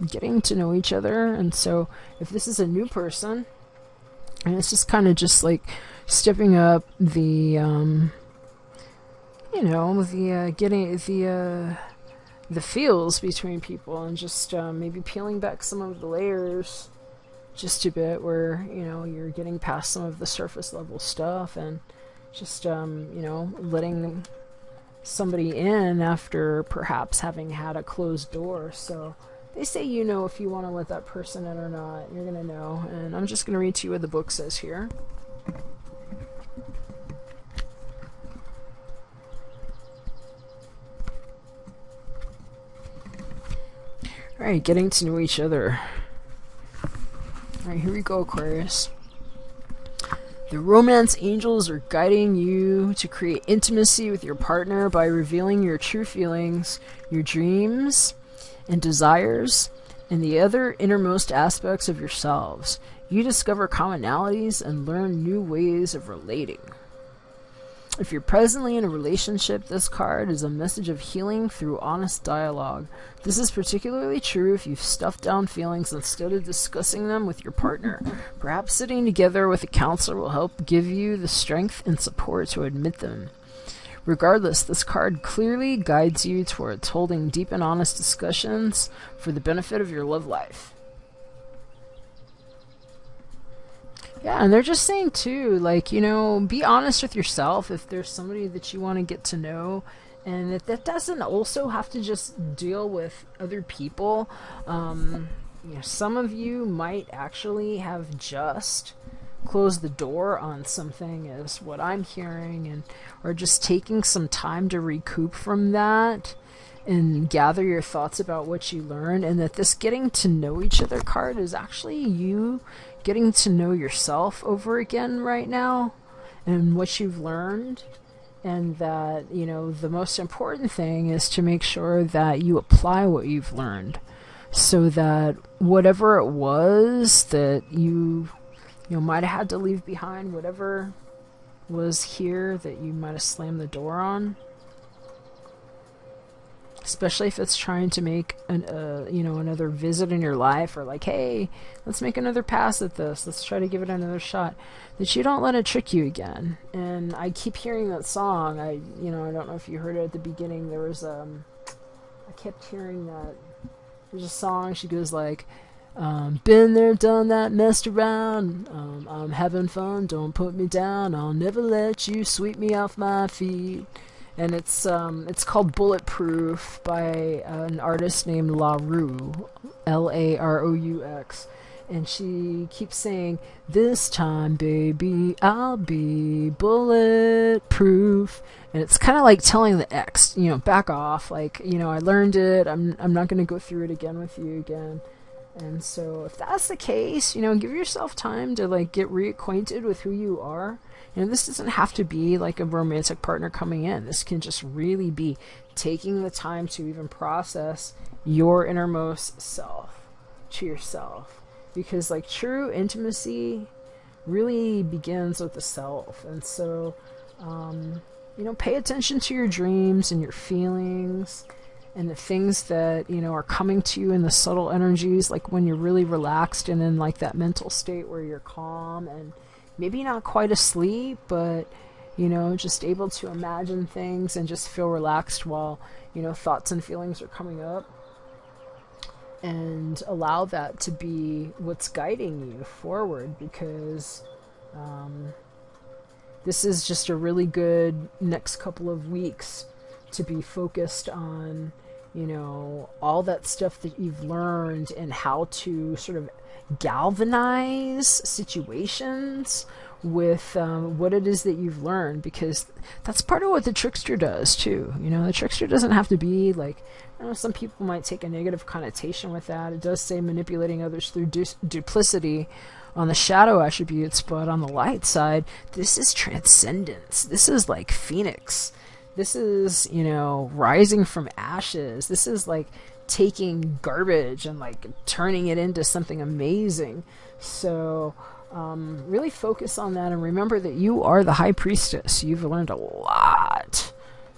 getting to know each other. And so if this is a new person, and it's just kind of just like stepping up the, you know, the getting the feels between people, and just maybe peeling back some of the layers just a bit, where, you know, you're getting past some of the surface level stuff, and just you know, letting somebody in after perhaps having had a closed door. So they say, you know, if you want to let that person in or not, you're gonna know. And I'm just gonna read to you what the book says here. Alright, getting to know each other. Alright, here we go, Aquarius. The romance angels are guiding you to create intimacy with your partner by revealing your true feelings, your dreams and desires, and the other innermost aspects of yourselves. You discover commonalities and learn new ways of relating. If you're presently in a relationship, this card is a message of healing through honest dialogue. This is particularly true if you've stuffed down feelings instead of discussing them with your partner. Perhaps sitting together with a counselor will help give you the strength and support to admit them. Regardless, this card clearly guides you towards holding deep and honest discussions for the benefit of your love life. Yeah, and they're just saying too, like, you know, be honest with yourself if there's somebody that you want to get to know, and that doesn't also have to just deal with other people. You know, some of you might actually have just close the door on something is what I'm hearing, and or just taking some time to recoup from that and gather your thoughts about what you learned, and that this getting to know each other card is actually you getting to know yourself over again right now and what you've learned. And that, you know, the most important thing is to make sure that you apply what you've learned, so that whatever it was that you might have had to leave behind, whatever was here that you might have slammed the door on, especially if it's trying to make another visit in your life, or like, hey, let's make another pass at this, let's try to give it another shot, that you don't let it trick you again. And I keep hearing that song. I don't know if you heard it at the beginning. There was I kept hearing that. There's a song, she goes like, been there, done that, messed around, I'm having fun, don't put me down, I'll never let you sweep me off my feet. And it's called Bulletproof by an artist named LaRue, Laroux, and she keeps saying, this time baby I'll be bulletproof. And it's kind of like telling the ex, back off, like, I learned it, I'm not going to go through it again with you again. And so if that's the case, give yourself time to like get reacquainted with who you are. This doesn't have to be like a romantic partner coming in. This can just really be taking the time to even process your innermost self to yourself. Because like true intimacy really begins with the self. And so, pay attention to your dreams and your feelings and the things that, are coming to you in the subtle energies, like when you're really relaxed and in like that mental state where you're calm and maybe not quite asleep, but, just able to imagine things and just feel relaxed while, thoughts and feelings are coming up. And allow that to be what's guiding you forward, because this is just a really good next couple of weeks to be focused on, all that stuff that you've learned and how to sort of galvanize situations with what it is that you've learned, because that's part of what the trickster does too. The trickster doesn't have to be like, some people might take a negative connotation with that. It does say manipulating others through duplicity on the shadow attributes, but on the light side, this is transcendence. This is like Phoenix. This is, rising from ashes. This is like taking garbage and like turning it into something amazing. So really focus on that, and remember that you are the high priestess. You've learned a lot.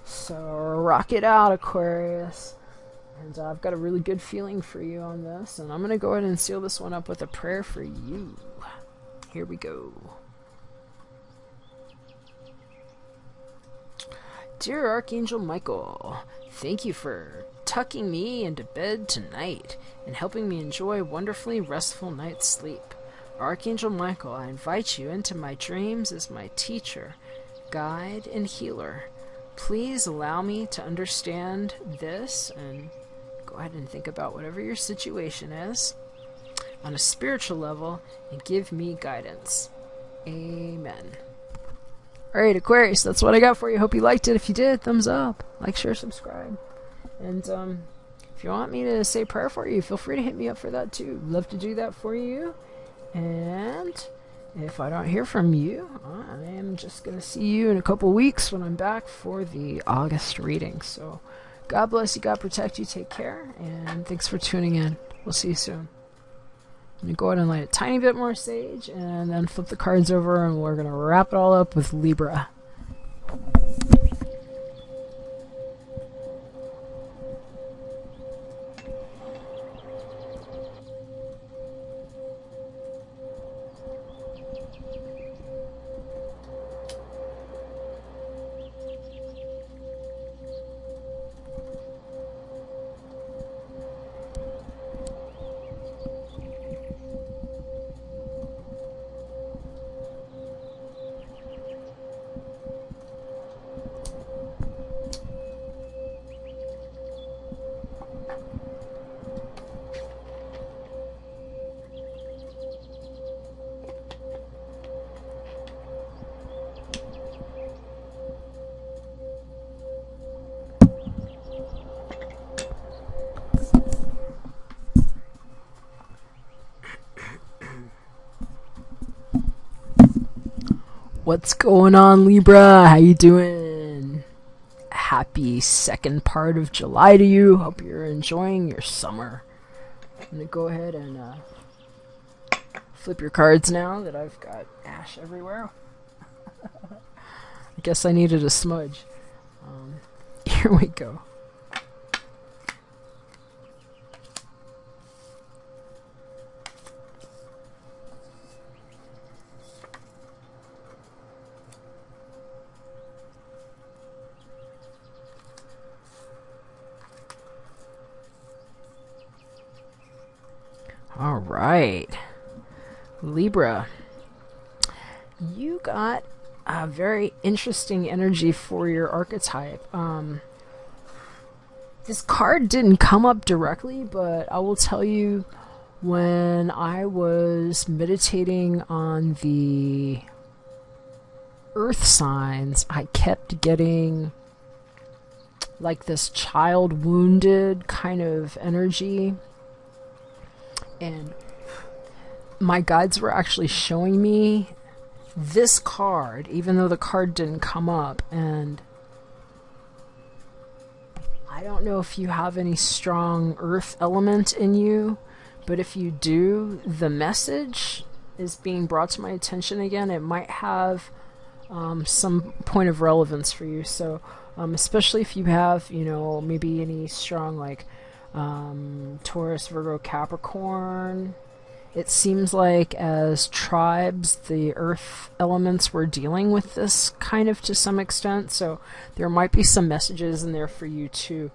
So rock it out, Aquarius. And I've got a really good feeling for you on this, and I'm going to go ahead and seal this one up with a prayer for you. Here we go. Dear Archangel Michael, thank you for tucking me into bed tonight and helping me enjoy a wonderfully restful night's sleep. Archangel Michael, I invite you into my dreams as my teacher, guide, and healer. Please allow me to understand this, and go ahead and think about whatever your situation is on a spiritual level, and give me guidance. Amen. Alright, Aquarius, that's what I got for you. Hope you liked it. If you did, thumbs up. Like, share, subscribe. And if you want me to say a prayer for you, feel free to hit me up for that too. Love to do that for you. And if I don't hear from you, I am just going to see you in a couple weeks when I'm back for the August reading. So God bless you, God protect you, take care, and thanks for tuning in. We'll see you soon. I'm going to go ahead and light a tiny bit more sage, and then flip the cards over, and we're going to wrap it all up with Libra. What's going on, Libra? How you doing? Happy second part of July to you. Hope you're enjoying your summer. I'm gonna go ahead and flip your cards now that I've got ash everywhere. I guess I needed a smudge. Here we go. All right, Libra, you got a very interesting energy for your archetype. This card didn't come up directly, but I will tell you, when I was meditating on the earth signs, I kept getting like this child wounded kind of energy. And my guides were actually showing me this card, even though the card didn't come up. And I don't know if you have any strong earth element in you, but if you do, the message is being brought to my attention again. It might have some point of relevance for you. So especially if you have, you know, maybe any strong like Taurus, Virgo, Capricorn. It seems like as tribes, the earth elements were dealing with this kind of to some extent, so there might be some messages in there for you too.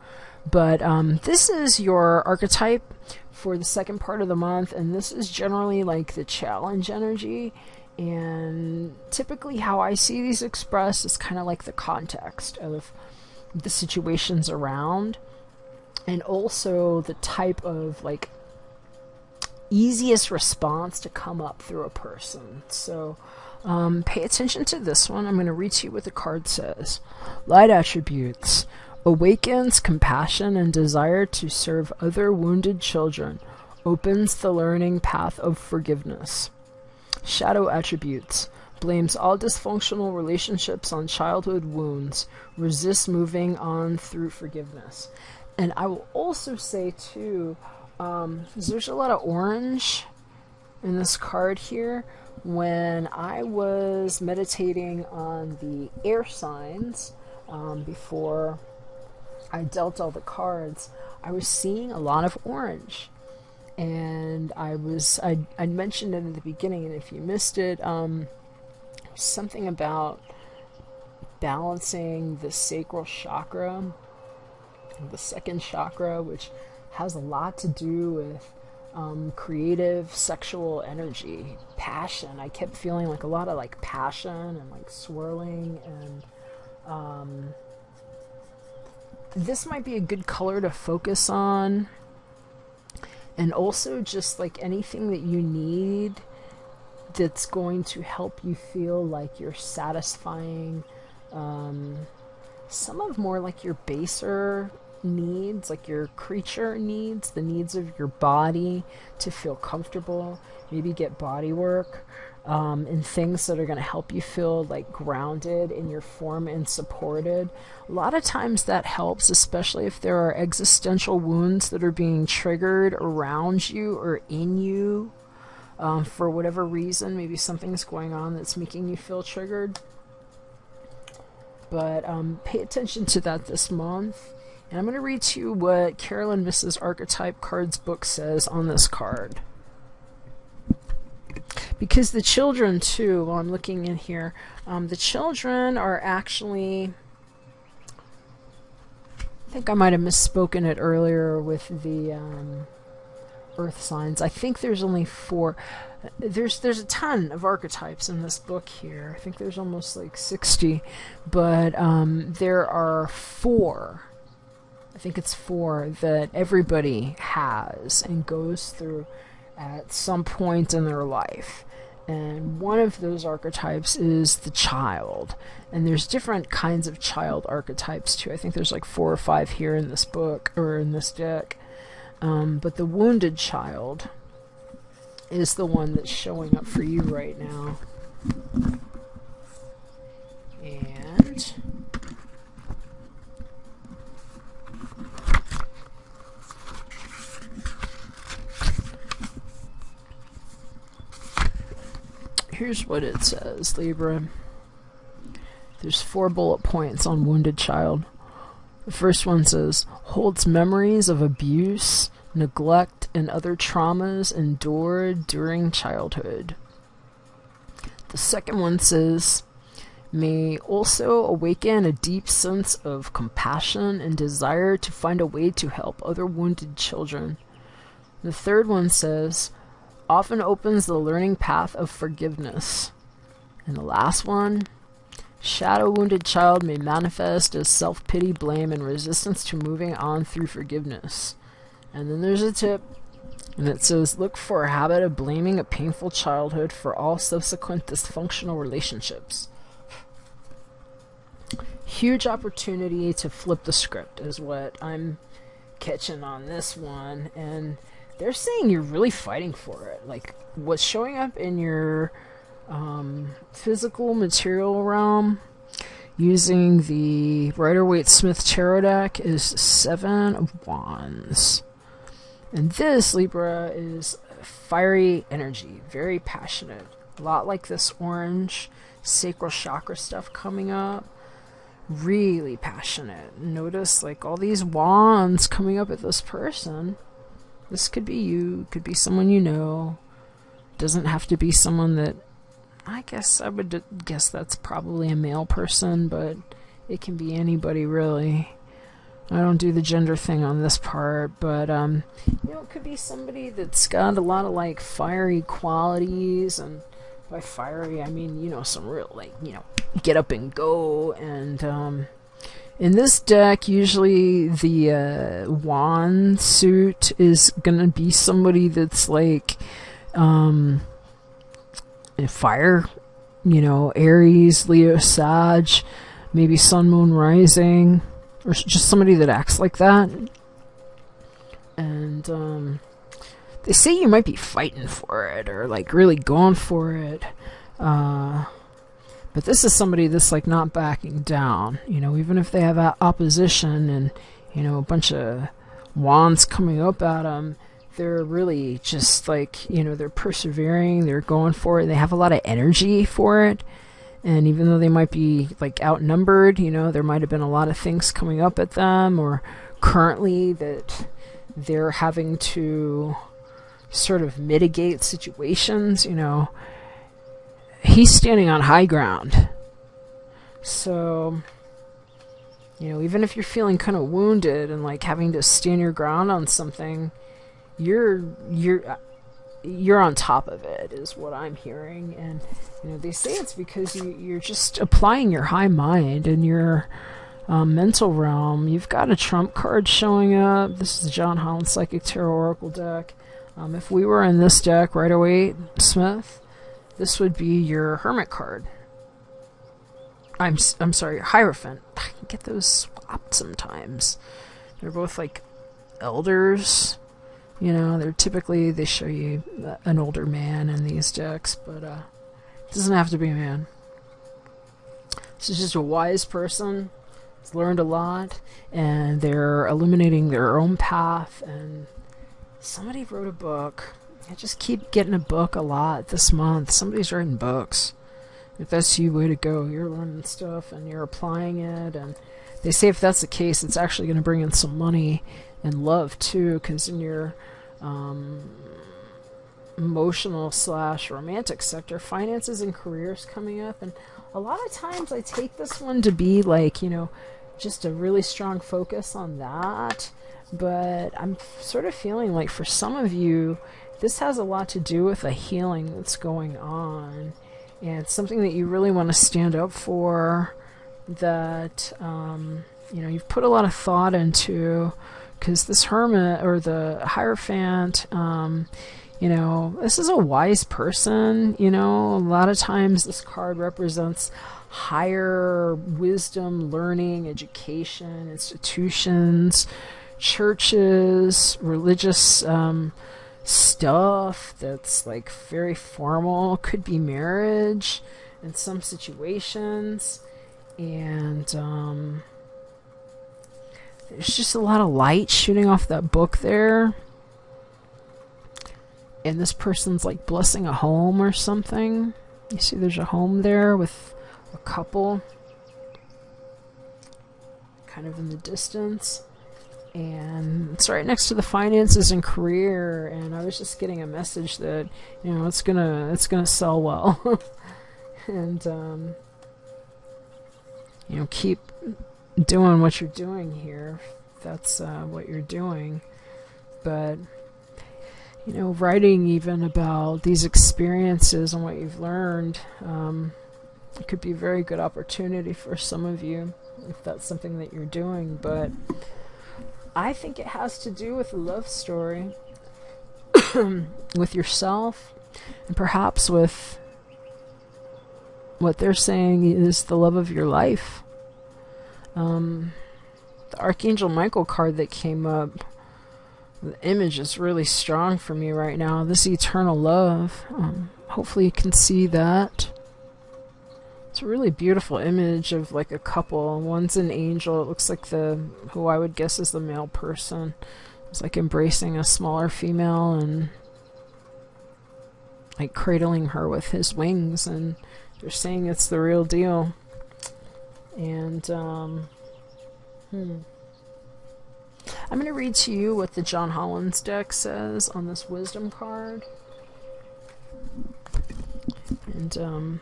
But this is your archetype for the second part of the month, and this is generally like the challenge energy. And typically how I see these expressed is kind of like the context of the situations around, and also the type of like easiest response to come up through a person. So pay attention to this one. I'm going to read to you what the card says. Light attributes: awakens compassion and desire to serve other wounded children, opens the learning path of forgiveness. Shadow attributes: blames all dysfunctional relationships on childhood wounds, resists moving on through forgiveness. And I will also say too, there's a lot of orange in this card here. When I was meditating on the air signs before I dealt all the cards, I was seeing a lot of orange. And I mentioned it in the beginning, and if you missed it, something about balancing the sacral chakra, the second chakra, which has a lot to do with creative sexual energy, passion. I kept feeling like a lot of like passion and like swirling, and this might be a good color to focus on. And also just like anything that you need that's going to help you feel like you're satisfying some of more like your baser needs, like your creature needs, the needs of your body to feel comfortable, maybe get body work, and things that are going to help you feel like grounded in your form and supported. A lot of times that helps, especially if there are existential wounds that are being triggered around you or in you for whatever reason. Maybe something's going on that's making you feel triggered. But pay attention to that this month. And I'm going to read to you what Carolyn Mrs. Archetype Cards book says on this card. Because the children, too, while I'm looking in here, the children are actually... I think I might have misspoken it earlier with the earth signs. I think there's only 4. There's a ton of archetypes in this book here. I think there's almost like 60. But there are 4. I think it's 4 that everybody has and goes through at some point in their life. And one of those archetypes is the child. And there's different kinds of child archetypes too. I think there's like 4 or 5 here in this book, or in this deck. But the wounded child is the one that's showing up for you right now. here's what it says, Libra. There's 4 bullet points on wounded child. The first one says, holds memories of abuse, neglect, and other traumas endured during childhood. The second one says, may also awaken a deep sense of compassion and desire to find a way to help other wounded children. The third one says, often opens the learning path of forgiveness. And the last one, shadow wounded child may manifest as self-pity, blame, and resistance to moving on through forgiveness. And then there's a tip, and it says, look for a habit of blaming a painful childhood for all subsequent dysfunctional relationships. Huge opportunity to flip the script is what I'm catching on this one. And they're saying you're really fighting for it. Like, what's showing up in your physical material realm using the Rider-Waite-Smith Tarot deck is 7 of Wands. And this, Libra, is fiery energy, very passionate. A lot like this orange sacral chakra stuff coming up. Really passionate. Notice like all these wands coming up at this person. This could be you, could be someone you know. Doesn't have to be someone that, I guess I would guess that's probably a male person, but it can be anybody really. I don't do the gender thing on this part, but it could be somebody that's got a lot of like fiery qualities, and by fiery I mean, some real like, get up and go. And in this deck, usually the wand suit is gonna be somebody that's like fire, Aries, Leo, Sag, maybe Sun, Moon, Rising, or just somebody that acts like that. And they say you might be fighting for it, or like really going for it. But this is somebody that's like not backing down, even if they have opposition and, a bunch of wands coming up at them. They're really just like, they're persevering, they're going for it, they have a lot of energy for it. And even though they might be like outnumbered, there might have been a lot of things coming up at them, or currently that they're having to sort of mitigate situations, he's standing on high ground. So, even if you're feeling kind of wounded and like having to stand your ground on something, you're on top of it, is what I'm hearing. And they say it's because you're just applying your high mind and your mental realm. You've got a trump card showing up. This is the John Holland Psychic Tarot Oracle deck. If we were in this deck, Rider-Waite-Smith, this would be your Hermit card. I'm sorry, Hierophant. I can get those swapped sometimes. They're both like elders. They're typically, they show you an older man in these decks, but it doesn't have to be a man. This is just a wise person. It's learned a lot, and they're illuminating their own path. And somebody wrote a book. I just keep getting a book a lot this month. Somebody's writing books. If that's you, way to go. You're learning stuff and you're applying it. And they say if that's the case, it's actually going to bring in some money and love too, because in your emotional / romantic sector, finances and careers coming up. And a lot of times I take this one to be like, just a really strong focus on that. But I'm sort of feeling like for some of you, this has a lot to do with a healing that's going on, and it's something that you really want to stand up for, that you've put a lot of thought into, because this Hermit or the Hierophant, this is a wise person. A lot of times this card represents higher wisdom, learning, education, institutions, churches, religious stuff that's like very formal. Could be marriage in some situations. And there's just a lot of light shooting off that book there. And this person's like blessing a home or something. You see there's a home there with a couple kind of in the distance. And it's right next to the finances and career. And I was just getting a message that, you know, it's gonna sell well. And, you know, keep doing what you're doing here. If that's what you're doing. But, you know, writing even about these experiences and what you've learned, it could be a very good opportunity for some of you if that's something that you're doing. But I think it has to do with a love story with yourself, and perhaps with what they're saying is the love of your life. The Archangel Michael card that came up, the image is really strong for me right now. This eternal love. Hopefully you can see that. It's a really beautiful image of like a couple. One's an angel. It looks like who I would guess is the male person. It's like embracing a smaller female and like cradling her with his wings. And they're saying it's the real deal. And I'm going to read to you what the John Holland's deck says on this wisdom card. And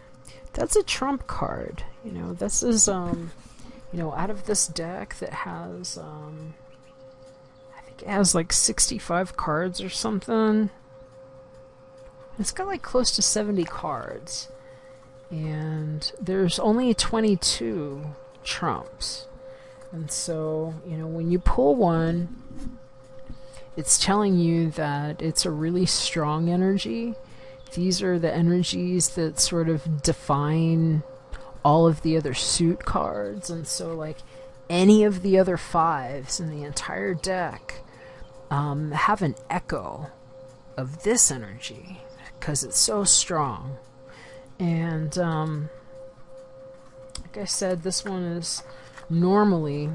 that's a trump card. You know, this is you know, out of this deck that has I think it has like 65 cards or something. It's got like close to 70 cards. And there's only 22 trumps. And so, you know, when you pull one, it's telling you that it's a really strong energy. These are the energies that sort of define all of the other suit cards. And so, like, any of the other fives in the entire deck have an echo of this energy because it's so strong. And like I said, this one is normally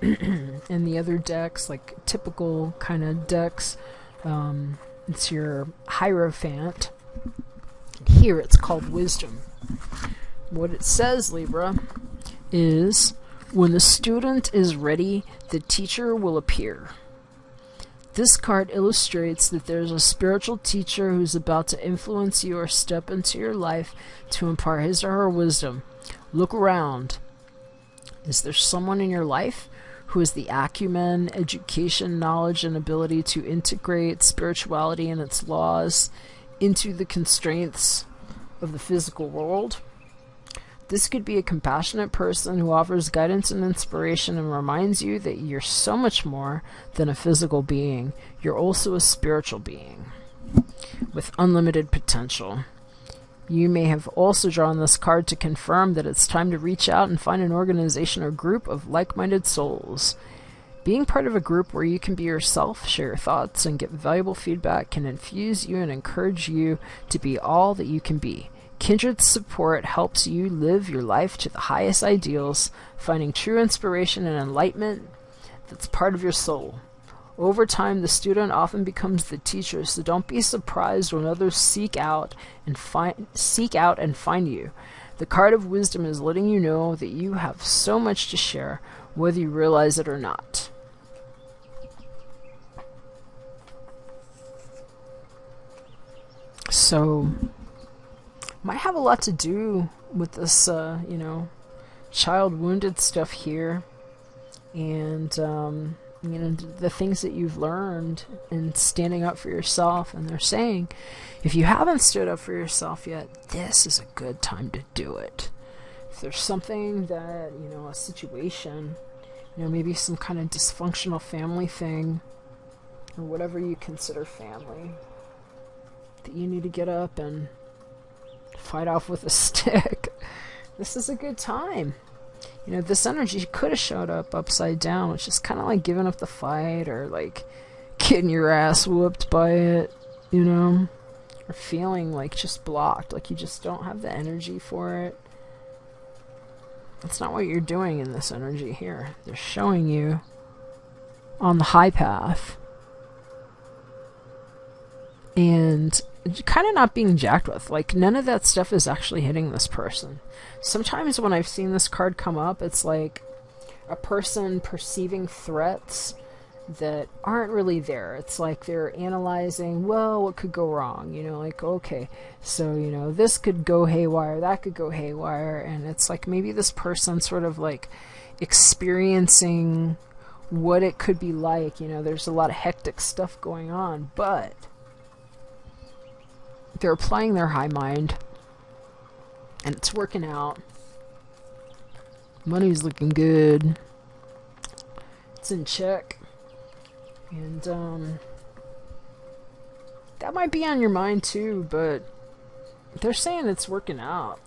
in the other decks, like typical kind of decks, it's your Hierophant. Here it's called Wisdom. What it says, Libra, is when the student is ready, the teacher will appear. This card illustrates that there's a spiritual teacher who's about to influence you or step into your life to impart his or her wisdom. Look around. Is there someone in your life who has the acumen, education, knowledge, and ability to integrate spirituality and its laws into the constraints of the physical world? This could be a compassionate person who offers guidance and inspiration and reminds you that you're so much more than a physical being. You're also a spiritual being with unlimited potential. You may have also drawn this card to confirm that it's time to reach out and find an organization or group of like-minded souls. Being part of a group where you can be yourself, share your thoughts, and get valuable feedback can infuse you and encourage you to be all that you can be. Kindred support helps you live your life to the highest ideals, finding true inspiration and enlightenment that's part of your soul. Over time, the student often becomes the teacher, so don't be surprised when others seek out and find you. The card of wisdom is letting you know that you have so much to share, whether you realize it or not. So, might have a lot to do with this, you know, child wounded stuff here, and you know, the things that you've learned and standing up for yourself. And they're saying, if you haven't stood up for yourself yet, this is a good time to do it. If there's something that, you know, a situation, you know, maybe some kind of dysfunctional family thing, or whatever you consider family, that you need to get up and fight off with a stick, this is a good time. You know, this energy could have showed up upside down, which is kind of like giving up the fight, or like getting your ass whooped by it, you know, or feeling like just blocked, like you just don't have the energy for it. That's not what you're doing in this energy here. They're showing you on the high path. And kind of not being jacked with. Like, none of that stuff is actually hitting this person. Sometimes when I've seen this card come up, it's like a person perceiving threats that aren't really there. It's like they're analyzing, well, what could go wrong? You know, like, okay, so, you know, this could go haywire, that could go haywire, and it's like maybe this person sort of like experiencing what it could be like. You know, there's a lot of hectic stuff going on, but they're applying their high mind, and it's working out. Money's looking good. It's in check. And, that might be on your mind too, but they're saying it's working out.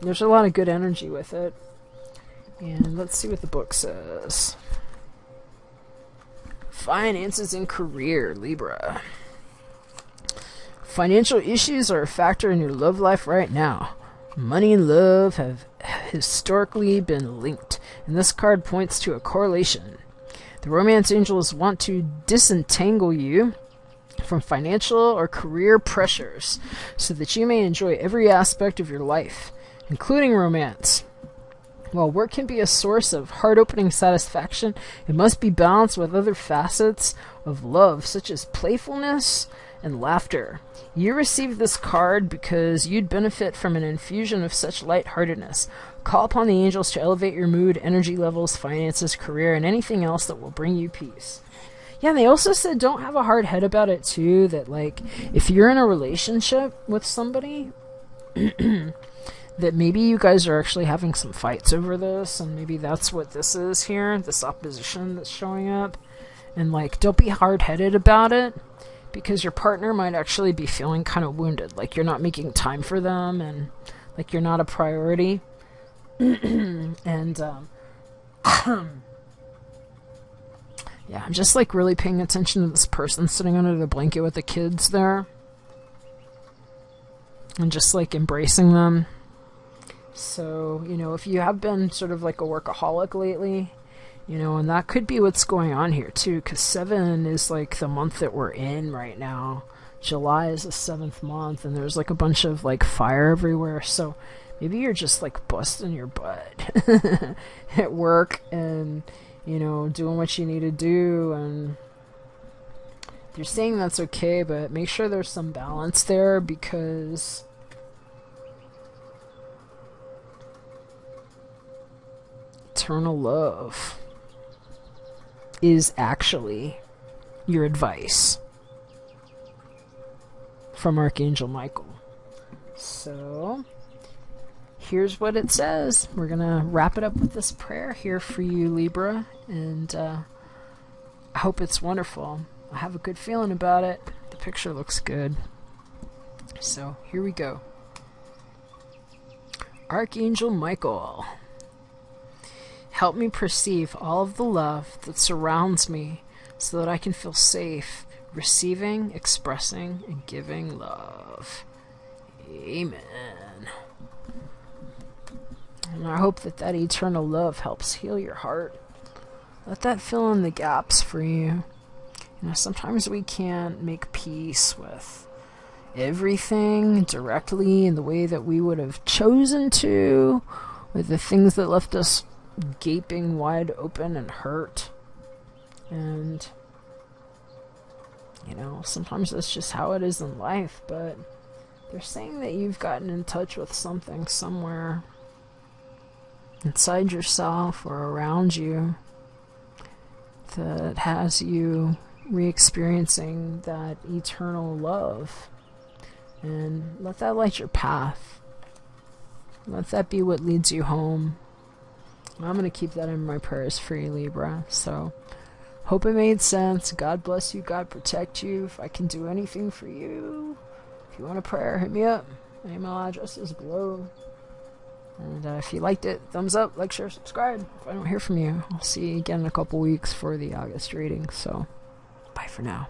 There's a lot of good energy with it. And let's see what the book says. Finances and career, Libra. Financial issues are a factor in your love life right now. Money and love have historically been linked, and this card points to a correlation. The romance angels want to disentangle you from financial or career pressures so that you may enjoy every aspect of your life, including romance. While work can be a source of heart-opening satisfaction, it must be balanced with other facets of love, such as playfulness and laughter. You received this card because you'd benefit from an infusion of such lightheartedness. Call upon the angels to elevate your mood, energy levels, finances, career, and anything else that will bring you peace. Yeah, and they also said don't have a hard head about it too, that like if you're in a relationship with somebody that maybe you guys are actually having some fights over this, and maybe that's what this is here, this opposition that's showing up. And like, don't be hard-headed about it, because your partner might actually be feeling kind of wounded, like you're not making time for them, and like you're not a priority. And yeah, I'm just like really paying attention to this person sitting under the blanket with the kids there, and just like embracing them. So, you know, if you have been sort of like a workaholic lately, you know, and that could be what's going on here too, because 7 is like the month that we're in right now. July is the 7th month, and there's like a bunch of like fire everywhere. So maybe you're just like busting your butt at work and, you know, doing what you need to do, and you're saying that's okay, but make sure there's some balance there, because eternal love is actually your advice from Archangel Michael. So here's what it says. We're gonna wrap it up with this prayer here for you, Libra, and I hope it's wonderful. I have a good feeling about it. The picture looks good. So here we go. Archangel Michael, help me perceive all of the love that surrounds me so that I can feel safe receiving, expressing, and giving love. Amen. And I hope that that eternal love helps heal your heart. Let that fill in the gaps for you. You know, sometimes we can't make peace with everything directly in the way that we would have chosen to, with the things that left us gaping wide open and hurt. And, you know, sometimes that's just how it is in life, but they're saying that you've gotten in touch with something somewhere inside yourself or around you that has you re-experiencing that eternal love. And let that light your path. Let that be what leads you home. I'm going to keep that in my prayers for you, Libra. So, hope it made sense. God bless you. God protect you. If I can do anything for you, if you want a prayer, hit me up. My email address is below. And if you liked it, thumbs up, like, share, subscribe. If I don't hear from you, I'll see you again in a couple weeks for the August reading. So, bye for now.